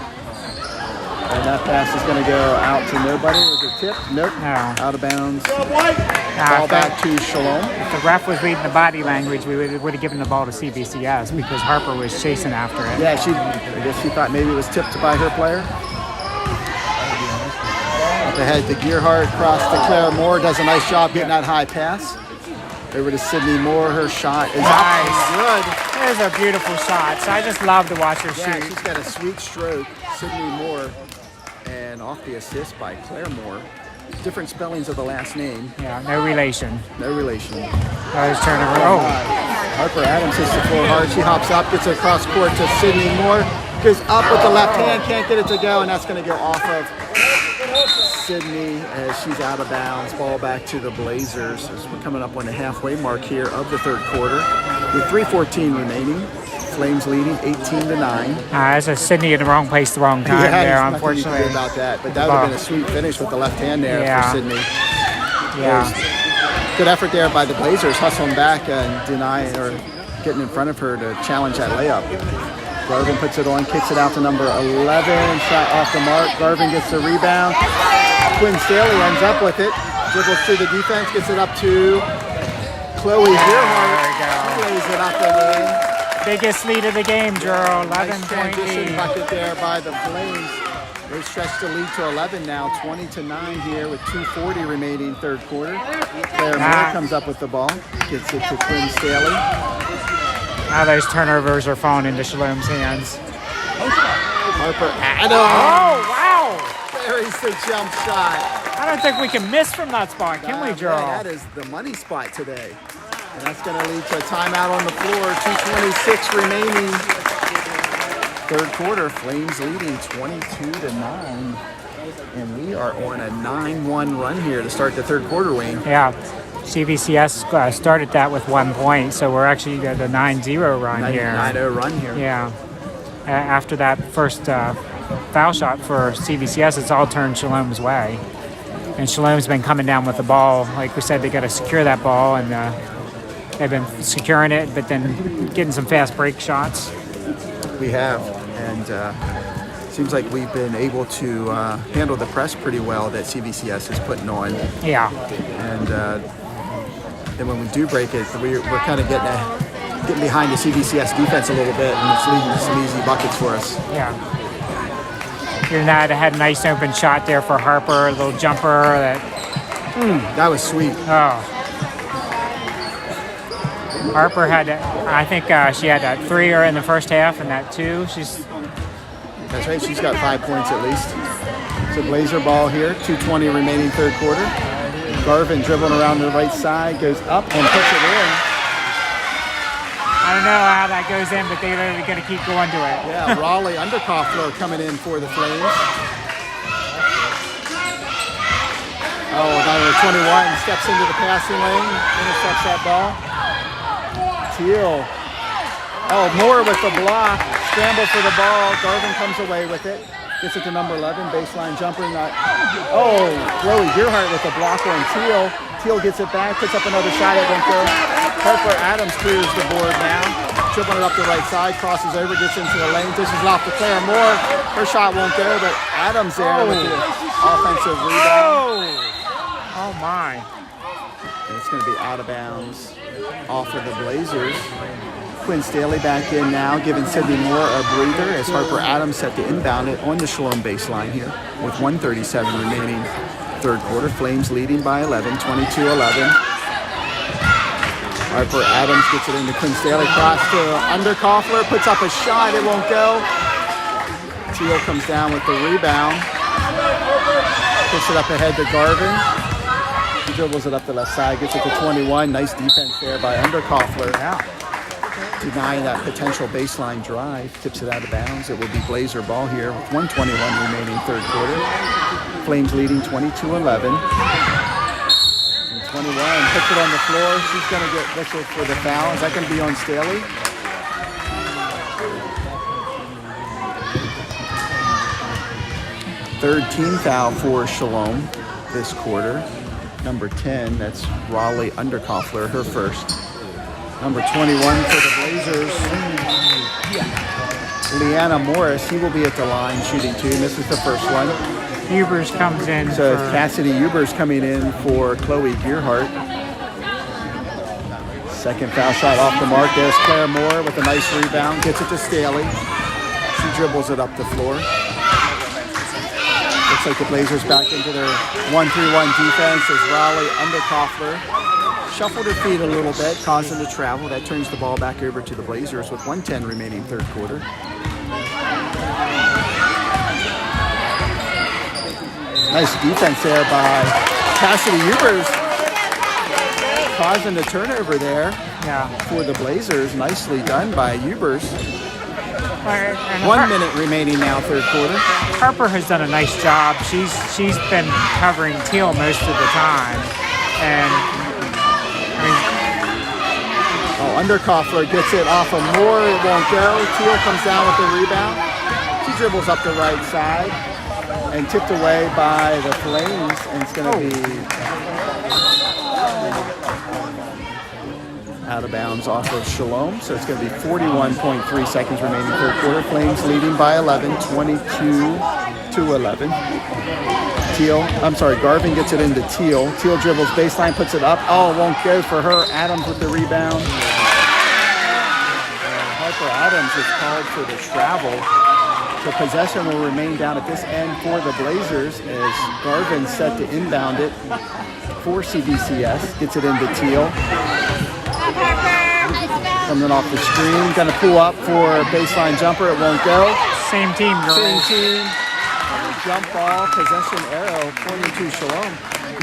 [SPEAKER 1] And that pass is going to go out to nobody. Was it tipped? Nope.
[SPEAKER 2] No.
[SPEAKER 1] Out of bounds.
[SPEAKER 2] Nah,
[SPEAKER 1] Ball back to Shalom.
[SPEAKER 2] If the ref was reading the body language, we would have given the ball to CVCS because Harper was chasing after it.
[SPEAKER 1] Yeah, I guess she thought maybe it was tipped by her player. Up ahead to Gearhart, cross to Claire Moore. Does a nice job getting that high pass. Over to Sydney Moore. Her shot is
[SPEAKER 2] Nice.
[SPEAKER 1] up. Good.
[SPEAKER 2] There's a beautiful shot. So I just love to watch her
[SPEAKER 1] Yeah,
[SPEAKER 2] shoot.
[SPEAKER 1] she's got a sweet stroke. Sydney Moore. And off the assist by Claire Moore. Different spellings of the last name.
[SPEAKER 2] Yeah, no relation.
[SPEAKER 1] No relation.
[SPEAKER 2] There's turnover. Oh,
[SPEAKER 1] Harper Adams hits the floor hard. She hops up, gets it across court to Sydney Moore. Goes up with the left hand, can't get it to go, and that's going to go off of Sydney as she's out of bounds. Ball back to the Blazers as we're coming up on the halfway mark here of the third quarter with 3:14 remaining. Flames leading 18-9.
[SPEAKER 2] that's a Sydney in the wrong place, the wrong time
[SPEAKER 1] Yeah,
[SPEAKER 2] there,
[SPEAKER 1] there's nothing you
[SPEAKER 2] unfortunately.
[SPEAKER 1] can do about that, but that would have been a sweet finish with the left hand there
[SPEAKER 2] Yeah.
[SPEAKER 1] for Sydney.
[SPEAKER 2] Yeah.
[SPEAKER 1] Good effort there by the Blazers, hustling back and denying or getting in front of her to challenge that layup. Garvin puts it on, kicks it out to number 11, shot off the mark. Garvin gets the rebound. Quinn Staley ends up with it, dribbles through the defense, gets it up to Chloe Gearhart.
[SPEAKER 2] There we go.
[SPEAKER 1] Lays it up and in.
[SPEAKER 2] Biggest lead of the game, Gerald. 11
[SPEAKER 1] Nice
[SPEAKER 2] point
[SPEAKER 1] transition
[SPEAKER 2] lead.
[SPEAKER 1] bucket there by the Flames. They stretch the lead to 11 now, 20-9 here with 2:40 remaining third quarter. Claire Moore comes up with the ball, gets it to Quinn Staley.
[SPEAKER 2] Now those turnovers are falling into Shalom's hands.
[SPEAKER 1] Harper Adams
[SPEAKER 2] Oh, wow.
[SPEAKER 1] buries the jump shot.
[SPEAKER 2] I don't think we can miss from that spot, can we,
[SPEAKER 1] Yeah,
[SPEAKER 2] Gerald?
[SPEAKER 1] that is the money spot today. And that's going to lead to a timeout on the floor. 2:26 remaining. Third quarter, Flames leading 22-9. And we are on a 9-1 run here to start the third quarter, Wayne.
[SPEAKER 2] Yeah. CVCS started that with 1 point, so we're actually at a 9-0 run here.
[SPEAKER 1] 9-0 run here.
[SPEAKER 2] Yeah. After that first foul shot for CVCS, it's all turned Shalom's way. And Shalom's been coming down with the ball. Like we said, they got to secure that ball, and they've been securing it, but then getting some fast break shots.
[SPEAKER 1] We have, and seems like we've been able to handle the press pretty well that CVCS is putting on.
[SPEAKER 2] Yeah.
[SPEAKER 1] And then when we do break it, we're kind of getting behind the CVCS defense a little bit, and it's leading to some easy buckets for us.
[SPEAKER 2] Yeah. United had a nice open shot there for Harper, a little jumper
[SPEAKER 1] That was sweet.
[SPEAKER 2] Harper had, I think she had that 3 in the first half and that 2.
[SPEAKER 1] That's right, she's got 5 points at least. So Blazer ball here, 2:20 remaining third quarter. Garvin dribbling around the right side, goes up and puts it in.
[SPEAKER 2] I don't know how that goes in, but they're going to keep going to it.
[SPEAKER 1] Yeah, Raleigh Underkoffler coming in for the Flames. Oh, number 21 steps into the passing lane, intercepts that ball. Teal. Oh, Moore with the block. Scramble for the ball. Garvin comes away with it. Gets it to number 11. Baseline jumper. Oh, Chloe Gearhart with the block on Teal. Teal gets it back. Puts up another shot at Winter. Harper Adams clears the board now. Dribbling it up the right side. Crosses over. Gets into the lane. Dishes it off to Claire Moore. Her shot won't go, but Adams there with the offensive rebound.
[SPEAKER 2] Oh my.
[SPEAKER 1] And it's going to be out of bounds off of the Blazers. Quinn Staley back in now, giving Sydney Moore a breather as Harper Adams set to inbound it on the Shalom baseline here with 1:37 remaining third quarter. Flames leading by 11, 22-11. Harper Adams gets it into Quinn Staley, cross to Underkoffler, puts up a shot, it won't go. Teal comes down with the rebound. Puts it up ahead to Garvin. He dribbles it up the left side, gets it to 21. Nice defense there by Underkoffler.
[SPEAKER 2] Yeah.
[SPEAKER 1] denying that potential baseline drive. Tips it out of bounds. It will be Blazer ball here with 1:21 remaining third quarter. Flames leading 22-11. And 21 puts it on the floor. She's going to get whistled for the foul. Is that going to be on Staley? Third team foul for Shalom this quarter. Number 10, that's Raleigh Underkoffler, her first. Number 21 for the Blazers, Leanna Morris. He will be at the line shooting 2. This is the first one.
[SPEAKER 2] Hubers comes in.
[SPEAKER 1] So Cassidy Hubers coming in for Chloe Gearhart. Second foul shot off the mark. There's Claire Moore with a nice rebound. Gets it to Staley. She dribbles it up the floor. Looks like the Blazers back into their 1-3-1 defense as Raleigh Underkoffler shuffled her feet a little bit, caused them to travel. That turns the ball back over to the Blazers with 1:10 remaining third quarter. Nice defense there by Cassidy Hubers, causing the turnover there for the Blazers. Nicely done by Hubers. 1 minute remaining now, third quarter.
[SPEAKER 2] Harper has done a nice job. She's been covering Teal most of the time, and
[SPEAKER 1] Underkoffler gets it off of Moore. It won't go. Teal comes down with the rebound. She dribbles up the right side and tipped away by the Flames, and it's going to be out of bounds off of Shalom. So it's going to be 41.3 seconds remaining third quarter. Flames leading by 11, 22-11. Garvin gets it into Teal. Teal dribbles baseline, puts it up. Oh, it won't go for her. Adams with the rebound. Harper Adams is called for the travel. The possession will remain down at this end for the Blazers as Garvin set to inbound it for CVCS. Gets it into Teal. Coming off the screen. Going to pull up for a baseline jumper. It won't go.
[SPEAKER 2] Same team, girls.
[SPEAKER 1] Same team. Jump ball, possession arrow pointing to Shalom.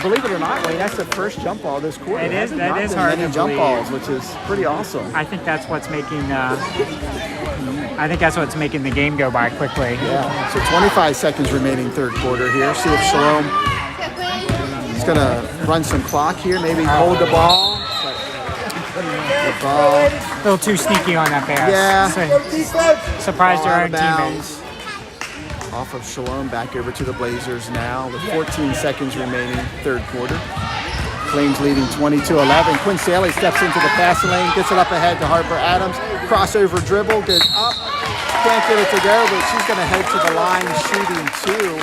[SPEAKER 1] Believe it or not, Wayne, that's the first jump ball this quarter.
[SPEAKER 2] That is hard to
[SPEAKER 1] many jump
[SPEAKER 2] believe.
[SPEAKER 1] balls, which is pretty awesome.
[SPEAKER 2] I think that's what's making the game go by quickly.
[SPEAKER 1] Yeah. So 25 seconds remaining third quarter here. See if Shalom is going to run some clock here. Maybe hold the ball. The ball.
[SPEAKER 2] A little too sneaky on that pass.
[SPEAKER 1] Yeah.
[SPEAKER 2] Surprised her own teammates.
[SPEAKER 1] Off of Shalom, back over to the Blazers now with 14 seconds remaining third quarter. Flames leading 22-11. Quinn Staley steps into the passing lane, gets it up ahead to Harper Adams. Crossover dribble, goes up. Can't get it to go, but she's going to head to the line shooting 2.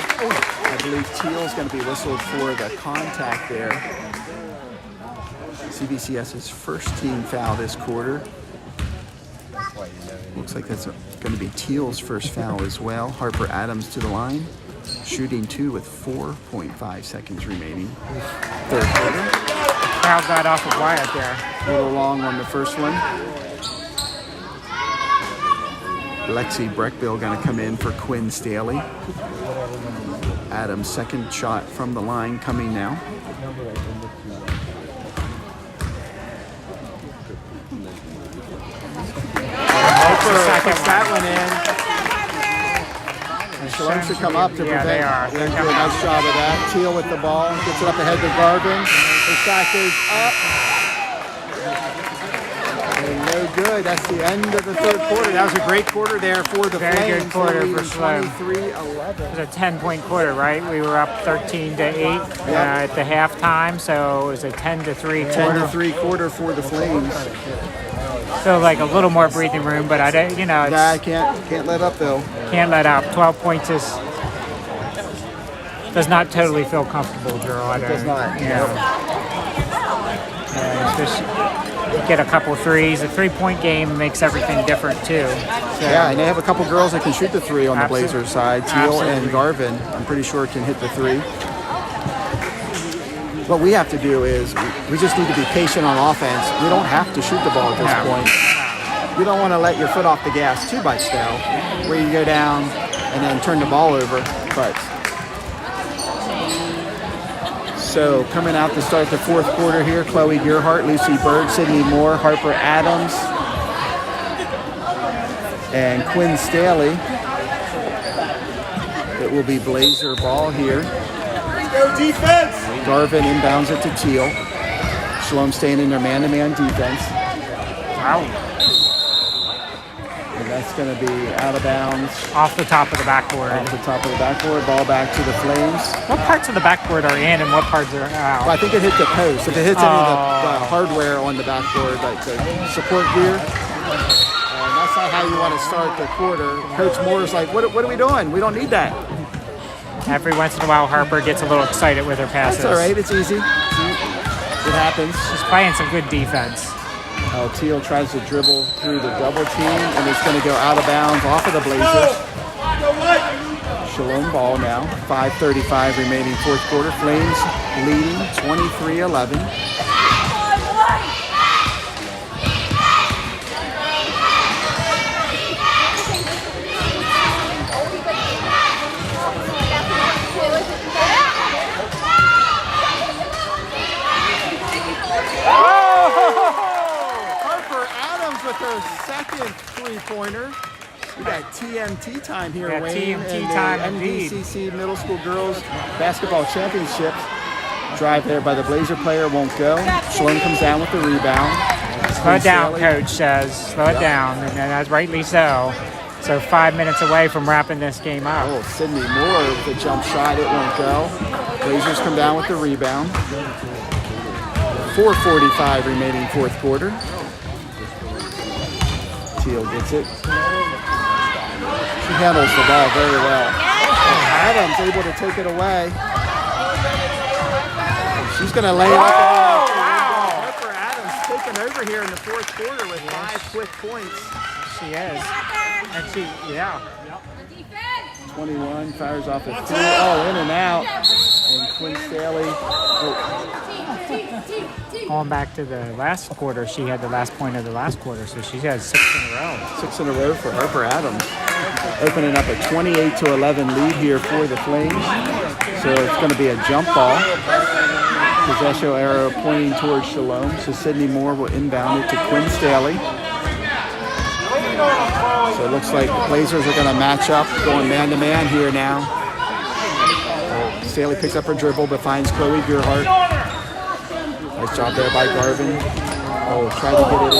[SPEAKER 1] I believe Teal's going to be whistled for the contact there. CVCS's first team foul this quarter. Looks like that's going to be Teal's first foul as well. Harper Adams to the line, shooting 2 with 4.5 seconds remaining. Third quarter.
[SPEAKER 2] Crowd got off of Wyatt there.
[SPEAKER 1] A little long on the first one. Lexi Breckbill going to come in for Quinn Staley. Adams' second shot from the line coming now. Puts that one in. And Shalom should come up to prevent.
[SPEAKER 2] They are.
[SPEAKER 1] They're doing a nice job of that. Teal with the ball. Gets it up ahead to Garvin. The shot goes up. And no good. That's the end of the third quarter. That was a great quarter there for the Flames.
[SPEAKER 2] Very good quarter for Shalom.
[SPEAKER 1] 23-11.
[SPEAKER 2] It was a 10-point quarter, right? We were up 13-8 at the halftime, so it was a 10-3 quarter.
[SPEAKER 1] 10-3 quarter for the Flames.
[SPEAKER 2] So like a little more breathing room, but I don't, it's,
[SPEAKER 1] I can't let up though.
[SPEAKER 2] Can't let up. 12 points does not totally feel comfortable, Gerald.
[SPEAKER 1] It does not.
[SPEAKER 2] Just get a couple threes. A 3-point game makes everything different too. So,
[SPEAKER 1] yeah, and they have a couple girls that can shoot the 3 on the Blazers side. Teal and Garvin, I'm pretty sure can hit the 3. What we have to do is we just need to be patient on offense. We don't have to shoot the ball at this point. You don't want to let your foot off the gas too much though, where you go down and then turn the ball over. But so coming out to start the fourth quarter here, Chloe Gearhart, Lucy Bird, Sydney Moore, Harper Adams, and Quinn Staley. It will be Blazer ball here.
[SPEAKER 3] Go defense!
[SPEAKER 1] Garvin inbounds it to Teal. Shalom staying in their man-to-man defense.
[SPEAKER 2] Wow.
[SPEAKER 1] And that's going to be out of bounds.
[SPEAKER 2] Off the top of the backboard.
[SPEAKER 1] Off the top of the backboard. Ball back to the Flames.
[SPEAKER 2] What parts of the backboard are in and what parts are out?
[SPEAKER 1] Well, I think it hit the post. If it hits any of the hardware on the backboard, like the support gear, that's not how you want to start the quarter. Coach Moore's like, what are we doing? We don't need that.
[SPEAKER 2] Every once in a while, Harper gets a little excited with her passes.
[SPEAKER 1] That's all right. It's easy. It happens.
[SPEAKER 2] She's playing some good defense.
[SPEAKER 1] Teal tries to dribble through the double team, and it's going to go out of bounds off of the Blazers. Shalom ball now. 5:35 remaining fourth quarter. Flames leading 23-11. With her second three-pointer. We got TMT time here,
[SPEAKER 2] Yeah,
[SPEAKER 1] Wayne.
[SPEAKER 2] TMT
[SPEAKER 1] and
[SPEAKER 2] time
[SPEAKER 1] the
[SPEAKER 2] indeed.
[SPEAKER 1] MDCC Middle School Girls Basketball Championships. Drive there by the Blazer player won't go. Shalom comes down with the rebound.
[SPEAKER 2] Slow it down, Coach says. Slow it down, and that's rightly so. So 5 minutes away from wrapping this game up.
[SPEAKER 1] Oh, Sydney Moore with a jump shot. It won't go. Blazers come down with the rebound. 4:45 remaining fourth quarter. Teal gets it. She handles the ball very well. Adams able to take it away. She's going to lay it up. Harper Adams taking over here in the fourth quarter with 5 quick points.
[SPEAKER 2] She is. And she, yeah.
[SPEAKER 1] 21, fires off at 3. Oh, in and out. And Quinn Staley.
[SPEAKER 2] Going back to the last quarter, she had the last point of the last quarter, so she has 6 in a row.
[SPEAKER 1] 6 in a row for Harper Adams. Opening up a 28-11 lead here for the Flames. So it's going to be a jump ball. Possession arrow pointing towards Shalom. So Sydney Moore will inbound it to Quinn Staley. So it looks like the Blazers are going to match up, going man-to-man here now. Staley picks up her dribble, but finds Chloe Gerhardt. Nice job there by Garvin. Oh, tried to get it in.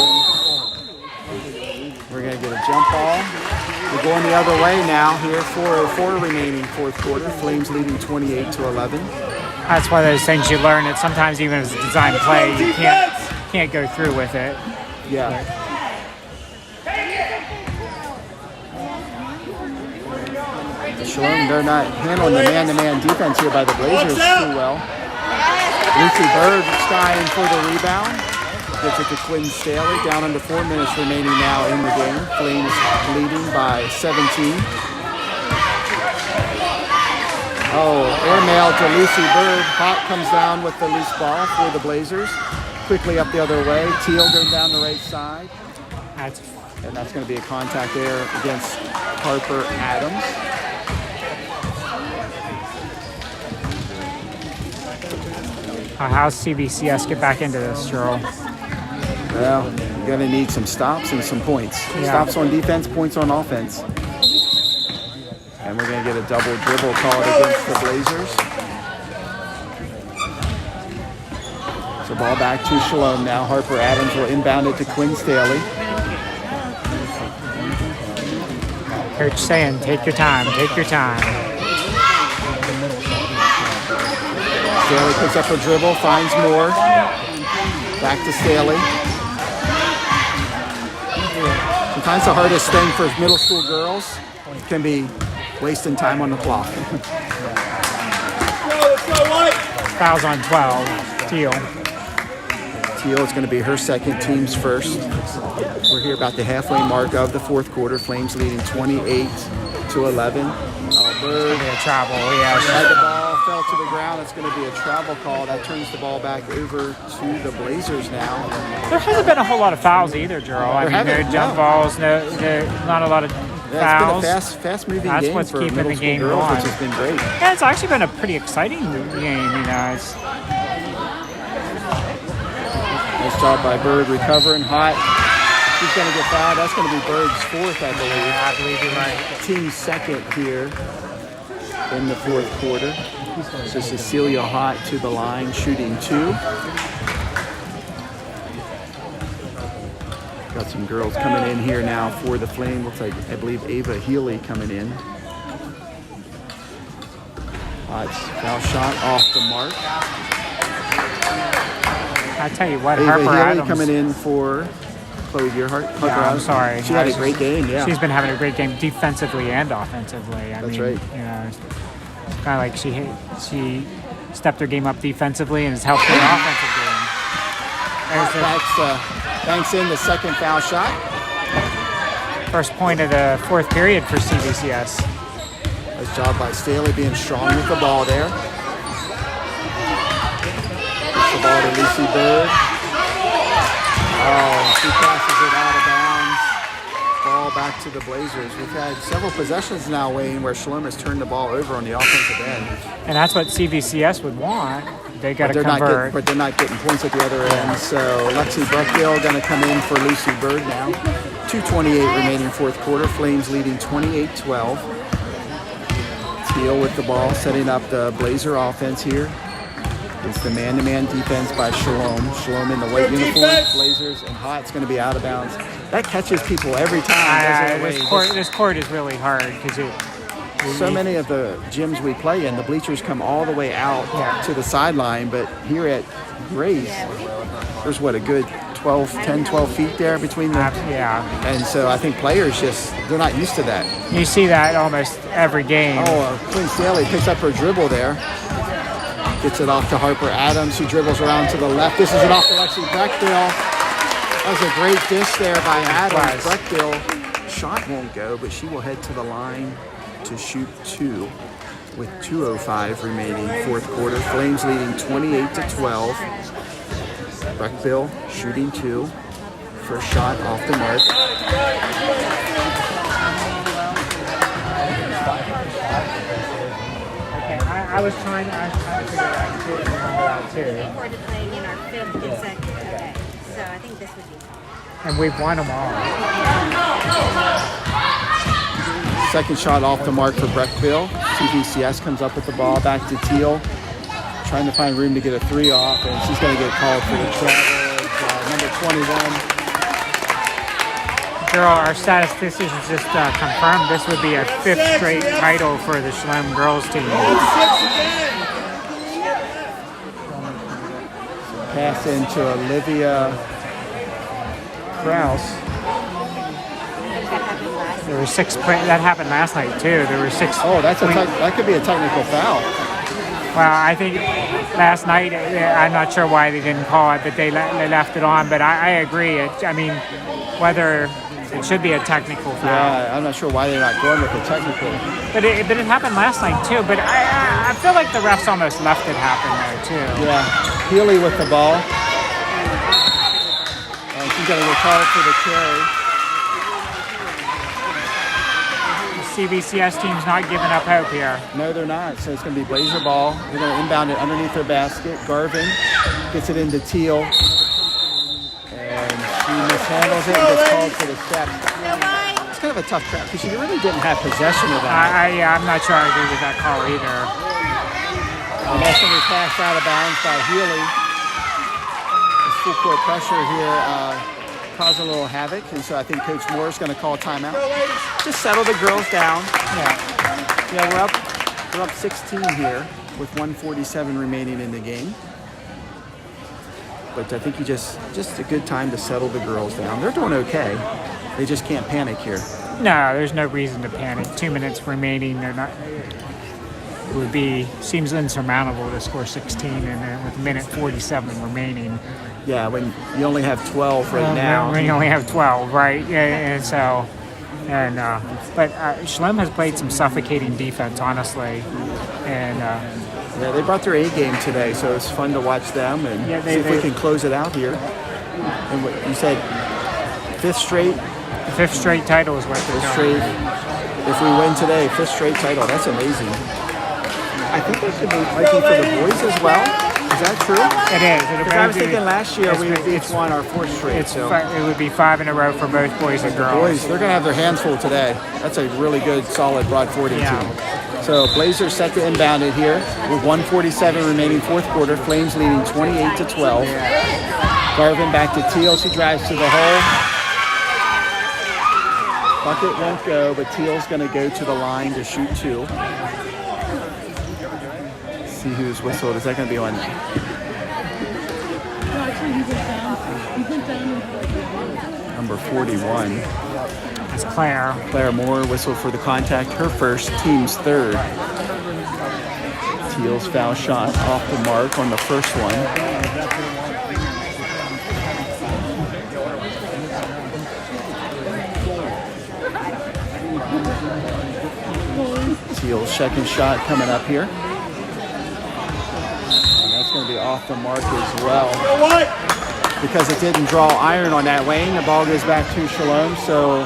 [SPEAKER 1] We're going to get a jump ball. We're going the other way now here. 4:04 remaining fourth quarter. Flames leading 28-11.
[SPEAKER 2] That's one of those things you learn that sometimes even as a design play, you can't go through with it.
[SPEAKER 1] Yeah. Shalom, they're not handling the man-to-man defense here by the Blazers too well. Lucy Bird skying for the rebound. Gets it to Quinn Staley. Down under 4 minutes remaining now in the game. Flames leading by 17. Oh, airmail to Lucy Bird. Hot comes down with the loose ball for the Blazers. Quickly up the other way. Teal going down the right side. And that's going to be a contact there against Harper Adams.
[SPEAKER 2] How's CVCS get back into this, Cheryl?
[SPEAKER 1] Well, you're going to need some stops and some points.
[SPEAKER 2] Yeah.
[SPEAKER 1] Stops on defense, points on offense. And we're going to get a double dribble called against the Blazers. So ball back to Shalom now. Harper Adams will inbound it to Quinn Staley.
[SPEAKER 2] Coach saying, take your time, take your time.
[SPEAKER 1] Staley picks up her dribble, finds Moore. Back to Staley. Sometimes the hardest thing for middle school girls can be wasting time on the clock.
[SPEAKER 2] Fouls on 12. Teal.
[SPEAKER 1] Teal is going to be her second, team's first. We're here about the halfway mark of the fourth quarter. Flames leading 28-11. Bird
[SPEAKER 2] A travel, yeah.
[SPEAKER 1] had the ball, fell to the ground. It's going to be a travel call. That turns the ball back over to the Blazers now.
[SPEAKER 2] There hasn't been a whole lot of fouls either, Gerald. I mean, no jump balls, not a lot of fouls.
[SPEAKER 1] It's been a fast-moving
[SPEAKER 2] That's
[SPEAKER 1] game
[SPEAKER 2] what's
[SPEAKER 1] for
[SPEAKER 2] keeping
[SPEAKER 1] middle
[SPEAKER 2] the
[SPEAKER 1] school
[SPEAKER 2] game
[SPEAKER 1] girls,
[SPEAKER 2] going.
[SPEAKER 1] which has been great.
[SPEAKER 2] Yeah, it's actually been a pretty exciting game, you know.
[SPEAKER 1] Nice job by Bird recovering hot. He's going to get fouled. That's going to be Bird's fourth, I believe.
[SPEAKER 2] Yeah, I believe you're right.
[SPEAKER 1] Team second here in the fourth quarter. So Cecilia Hott to the line, shooting 2. Got some girls coming in here now for the Flame. Looks like, I believe, Ava Healy coming in. Hott's foul shot off the mark.
[SPEAKER 2] I tell you what,
[SPEAKER 1] Ava
[SPEAKER 2] Harper
[SPEAKER 1] Healy
[SPEAKER 2] Adams
[SPEAKER 1] coming in for Chloe Gearhart.
[SPEAKER 2] Yeah, I'm sorry.
[SPEAKER 1] She had a great game, yeah.
[SPEAKER 2] She's been having a great game defensively and offensively.
[SPEAKER 1] That's right.
[SPEAKER 2] You know, it's kind of like she stepped her game up defensively and has helped her offensive game.
[SPEAKER 1] Banks in the second foul shot.
[SPEAKER 2] First point of the fourth period for CVCS.
[SPEAKER 1] Nice job by Staley being strong with the ball there. Gets the ball to Lucy Bird. Oh, she passes it out of bounds. Ball back to the Blazers. We've had several possessions now, Wayne, where Shalom has turned the ball over on the offensive end.
[SPEAKER 2] And that's what CVCS would want. They got to convert.
[SPEAKER 1] But they're not getting points at the other end. So Lexi Bruckdale going to come in for Lucy Bird now. 2:28 remaining fourth quarter. Flames leading 28-12. Teal with the ball, setting up the Blazer offense here. It's the man-to-man defense by Shalom. Shalom in the white uniform. Blazers and Hott's going to be out of bounds. That catches people every time.
[SPEAKER 2] This court is really hard because
[SPEAKER 1] so many of the gyms we play in, the bleachers come all the way out to the sideline, but here at Grace, there's what, a good 10, 12 feet there between them. And so I think players they're not used to that.
[SPEAKER 2] You see that almost every game.
[SPEAKER 1] Oh, Quinn Staley picks up her dribble there. Gets it off to Harper Adams, who dribbles around to the left. This is it off to Lexi Bruckdale. That was a great dish there by Adams. Bruckdale shot won't go, but she will head to the line to shoot 2 with 2:05 remaining fourth quarter. Flames leading 28-12. Bruckdale shooting 2. First shot off the mark.
[SPEAKER 2] I was trying to figure out too.
[SPEAKER 5] We look forward to playing in our 5th consecutive day, so I think this would be fun.
[SPEAKER 2] And we've won them all.
[SPEAKER 1] Second shot off the mark for Breckville. CVCS comes up with the ball back to Teal. Trying to find room to get a 3 off, and she's going to get called for the travel. Number 21.
[SPEAKER 2] Girl, our statisticians just confirmed this would be a 5th straight title for the Shalom girls team.
[SPEAKER 1] Pass into Olivia Krause.
[SPEAKER 2] There were 6 that happened last night too. There were 6.
[SPEAKER 1] Oh, that could be a technical foul.
[SPEAKER 2] Well, I think last night, I'm not sure why they didn't call it, but they left it on. But I agree. Whether it should be a technical foul.
[SPEAKER 1] Yeah, I'm not sure why they're not going with the technical.
[SPEAKER 2] But it happened last night too. But I feel like the refs almost left it happen there too.
[SPEAKER 1] Yeah, Healy with the ball. And she's going to get called for the carry.
[SPEAKER 2] CVCS team's not giving up hope here.
[SPEAKER 1] No, they're not. So it's going to be Blazer ball. They're going to inbound it underneath their basket. Garvin gets it into Teal. And she mishandles it and gets called for the step. It's kind of a tough trap because she really didn't have possession of that.
[SPEAKER 2] I'm not sure I agree with that call either.
[SPEAKER 1] And that's going to be passed out of bounds by Healy. This full court pressure here caused a little havoc, and so I think Coach Moore is going to call a timeout. Just settle the girls down. Yeah, we're up 16 here with 1:47 remaining in the game. But I think just a good time to settle the girls down. They're doing okay. They just can't panic here.
[SPEAKER 2] No, there's no reason to panic. 2 minutes remaining. They're not. Seems insurmountable to score 16 and then with a minute 47 remaining.
[SPEAKER 1] Yeah, when you only have 12 right now.
[SPEAKER 2] When you only have 12, right? Yeah, and but Shalom has played some suffocating defense, honestly, and
[SPEAKER 1] yeah, they brought their A game today, so it's fun to watch them and see if we can close it out here. And what you said, 5th straight.
[SPEAKER 2] The 5th straight title is what they're doing.
[SPEAKER 1] If we win today, 5th straight title, that's amazing. I think that might be for the boys as well. Is that true?
[SPEAKER 2] It is. It'll
[SPEAKER 1] Because I was
[SPEAKER 2] both be-
[SPEAKER 1] thinking last year we
[SPEAKER 2] it's-
[SPEAKER 1] each won our 4th straight.
[SPEAKER 2] It's
[SPEAKER 1] So
[SPEAKER 2] it would be 5 in a row for both boys and girls.
[SPEAKER 1] boys, they're going to have their hands full today. That's a really good, solid Broad Forty
[SPEAKER 2] Yeah.
[SPEAKER 1] team. So Blazers set to inbound it here with 1:47 remaining 4th quarter. Flames leading 28-12. Garvin back to Teal. She drives to the hole. Bucket won't go, but Teal's going to go to the line to shoot 2. See who's whistled. Is that going to be on? Number 41.
[SPEAKER 2] It's Claire.
[SPEAKER 1] Claire Moore whistled for the contact. Her first, team's 3rd. Teal's foul shot off the mark on the first one. Teal's second shot coming up here. And that's going to be off the mark as well. Because it didn't draw iron on that lane, the ball goes back to Shalom. So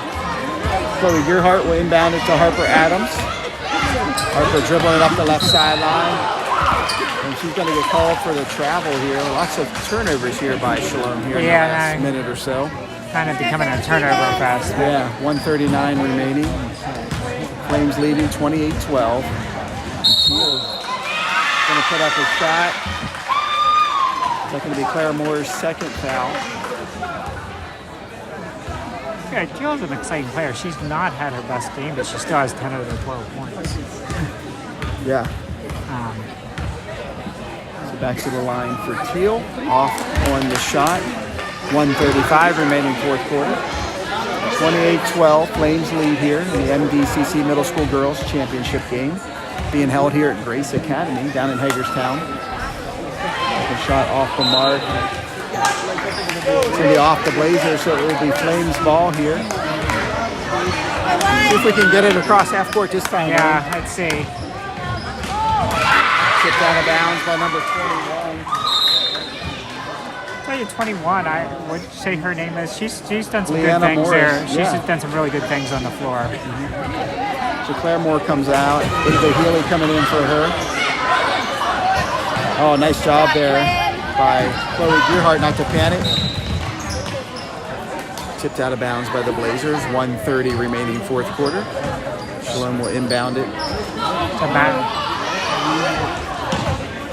[SPEAKER 1] Chloe Gearhart will inbound it to Harper Adams. Harper dribbling it up the left sideline. And she's going to get called for the travel here. Lots of turnovers here by Shalom here in the last minute or so.
[SPEAKER 2] Kind of becoming a turnover fest.
[SPEAKER 1] Yeah, 1:39 remaining. Flames leading 28-12. Teal's going to put up a shot. That's going to be Claire Moore's second foul.
[SPEAKER 2] Yeah, Teal's an exciting player. She's not had her best game, but she still has 10 out of the 12 points.
[SPEAKER 1] Yeah. So back to the line for Teal. Off on the shot. 1:35 remaining 4th quarter. 28-12. Flames lead here in the MDCC Middle School Girls Championship game. Being held here at Grace Academy down in Hagerstown. Second shot off the mark. It's going to be off the Blazers, so it will be Flames ball here. See if we can get it across half court this time.
[SPEAKER 2] Yeah, let's see.
[SPEAKER 1] Tipped out of bounds by number 21.
[SPEAKER 2] I'll tell you 21, I would say her name is. She's done some
[SPEAKER 1] Leanna
[SPEAKER 2] good things
[SPEAKER 1] Morris,
[SPEAKER 2] there. She's
[SPEAKER 1] yeah.
[SPEAKER 2] done some really good things on the floor.
[SPEAKER 1] So Claire Moore comes out. Ava Healy coming in for her. Oh, nice job there by Chloe Gearhart not to panic. Tipped out of bounds by the Blazers. 1:30 remaining 4th quarter. Shalom will inbound it.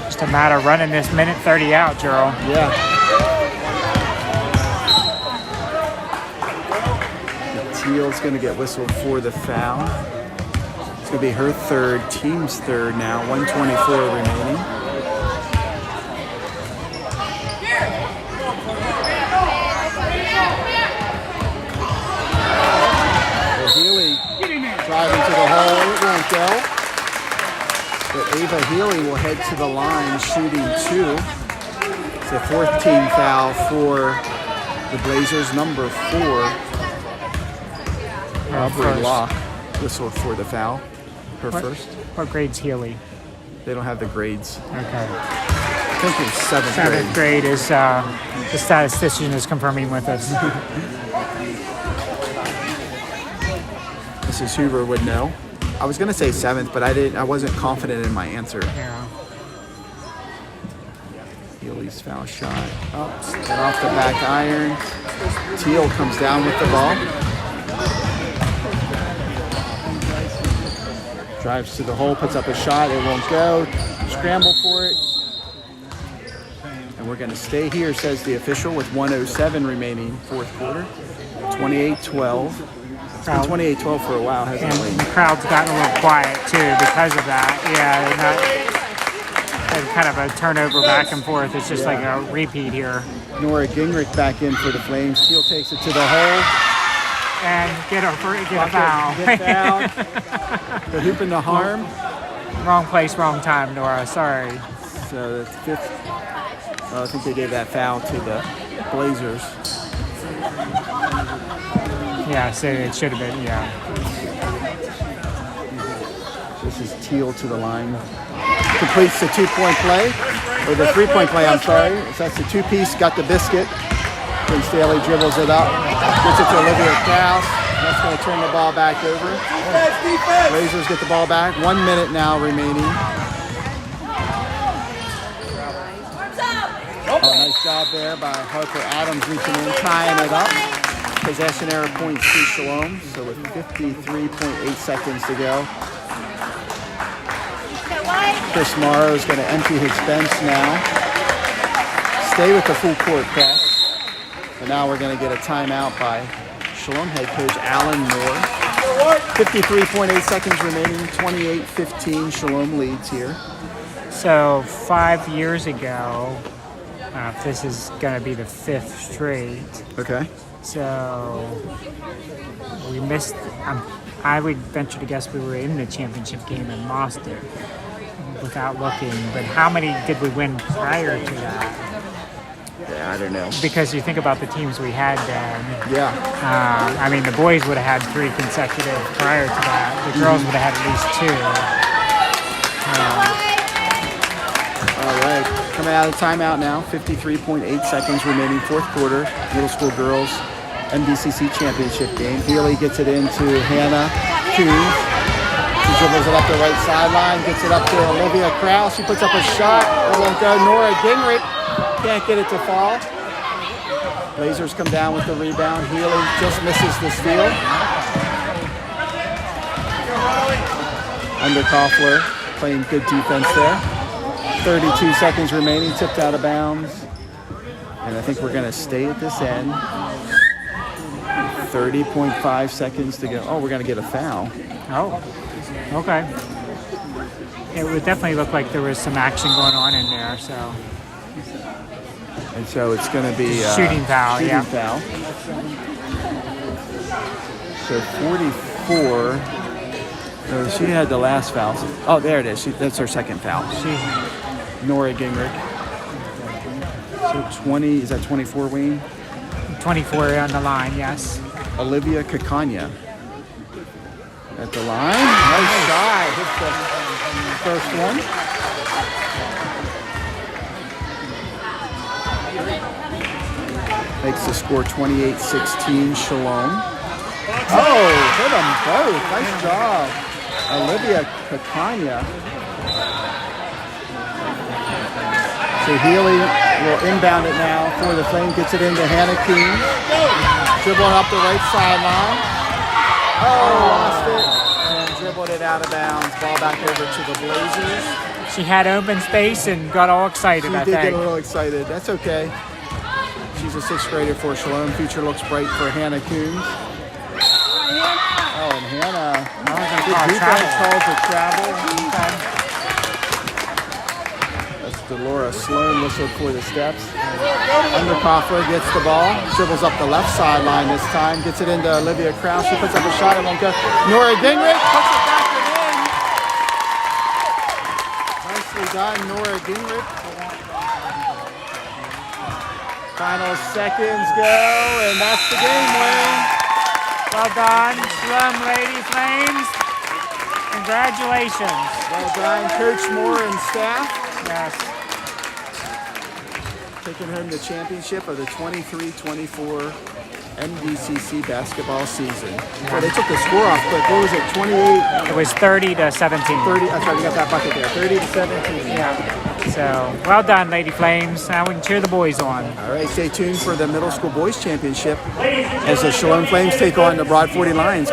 [SPEAKER 2] Just a matter of running this minute 30 out, Gerald.
[SPEAKER 1] Yeah. Teal's going to get whistled for the foul. It's going to be her 3rd, team's 3rd now. 1:24 remaining. Healy driving to the hole. It won't go. But Ava Healy will head to the line shooting 2. It's a 4th team foul for the Blazers, number 4. Aubrey Locke whistled for the foul. Her first.
[SPEAKER 2] What grade's Healy?
[SPEAKER 1] They don't have the grades.
[SPEAKER 2] Okay.
[SPEAKER 1] I think it's 7th grade.
[SPEAKER 2] 7th grade is the statistician is confirming with us.
[SPEAKER 1] Mrs. Hoover would know. I was gonna say 7th, but I wasn't confident in my answer.
[SPEAKER 2] Yeah.
[SPEAKER 1] Healy's foul shot. Oh, and off the back iron. Teal comes down with the ball. Drives to the hole, puts up a shot. It won't go. Scramble for it. And we're going to stay here, says the official, with 1:07 remaining 4th quarter. 28-12. It's been 28-12 for a while, hasn't
[SPEAKER 2] And
[SPEAKER 1] it?
[SPEAKER 2] the crowd's gotten a little quiet too because of that. Yeah, and kind of a turnover back and forth. It's just like a repeat here.
[SPEAKER 1] Nora Gingrich back in for the Flames. Teal takes it to the hole.
[SPEAKER 2] And get a foul.
[SPEAKER 1] Get fouled. The hoop and the harm.
[SPEAKER 2] Wrong place, wrong time, Nora. Sorry.
[SPEAKER 1] So that's 5th. I think they gave that foul to the Blazers.
[SPEAKER 2] Yeah, so it should have been, yeah.
[SPEAKER 1] This is Teal to the line. Completes the 2-point play. Or the 3-point play, I'm sorry. So that's the 2-piece, got the biscuit. Then Staley dribbles it up. Gets it to Olivia Krause. That's going to turn the ball back over. Blazers get the ball back. 1 minute now remaining. job there by Harper Adams reaching in, tying it up. Possession error points to Shalom. So with 53.8 seconds to go. Chris Morrow is going to empty his bench now. Stay with the full court press. And now we're going to get a timeout by Shalom head coach Alan Moore. 53.8 seconds remaining, 28-15. Shalom leads here.
[SPEAKER 2] So 5 years ago, this is going to be the 5th straight.
[SPEAKER 1] Okay.
[SPEAKER 2] So we missed. I would venture to guess we were in the championship game and lost it without looking. But how many did we win prior to that?
[SPEAKER 1] Yeah, I don't know.
[SPEAKER 2] Because you think about the teams we had then.
[SPEAKER 1] Yeah.
[SPEAKER 2] I mean, the boys would have had 3 consecutive prior to that. The girls would have had at least 2.
[SPEAKER 1] All right. Coming out of timeout now. 53.8 seconds remaining. 4th quarter. Middle school girls MDCC championship game. Healy gets it into Hannah Coons. She dribbles it up the right sideline. Gets it up to Olivia Krause. She puts up a shot. It won't go. Nora Gingrich can't get it to fall. Blazers come down with the rebound. Healy just misses the steal. Underkoffler playing good defense there. 32 seconds remaining, tipped out of bounds. And I think we're going to stay at this end. 30.5 seconds to go. Oh, we're going to get a foul.
[SPEAKER 2] Oh, okay. It would definitely look like there was some action going on in there, so.
[SPEAKER 1] And so it's going to be
[SPEAKER 2] shooting foul,
[SPEAKER 1] shooting
[SPEAKER 2] yeah.
[SPEAKER 1] foul. So 44. She had the last foul. Oh, there it is. That's her second foul. Nora Gingrich. So 20, is that 24, Wayne?
[SPEAKER 2] 24 on the line, yes.
[SPEAKER 1] Olivia Kakanya at the line. Nice shot. Hits the first one. Makes the score 28-16 Shalom. Oh, hit them both. Nice job. Olivia Kakanya. So Healy will inbound it now for the Flame. Gets it into Hannah Coon. Dribbling up the right sideline. Oh, lost it. And dribbled it out of bounds. Ball back over to the Blazers.
[SPEAKER 2] She had open space and got all excited, I
[SPEAKER 1] She did
[SPEAKER 2] think.
[SPEAKER 1] get a little excited. That's okay. She's a 6th grader for Shalom. Future looks bright for Hannah Coons. Oh, and Hannah. Good defense, calls a travel. That's Delora Sloan whistled for the steps. Underkoffler gets the ball. Dribbles up the left sideline this time. Gets it into Olivia Krause. She puts up a shot. It won't go. Nora Gingrich puts it back and in. Nicely done, Nora Gingrich. Final seconds go, and that's the game win.
[SPEAKER 2] Well done, Shalom Lady Flames. Congratulations.
[SPEAKER 1] Well done, Coach Moore and staff.
[SPEAKER 2] Yes.
[SPEAKER 1] Taking home the championship of the 23-24 MDCC basketball season. Well, they took the score off, but what was it, 28?
[SPEAKER 2] It was 30-17.
[SPEAKER 1] 30, that's right, we got that bucket there, 30-17.
[SPEAKER 2] Yeah. So, well done, Lady Flames. Now we can cheer the boys on.
[SPEAKER 1] All right, stay tuned for the middle school boys championship as the Shalom Flames take on the Broad 40 Lions.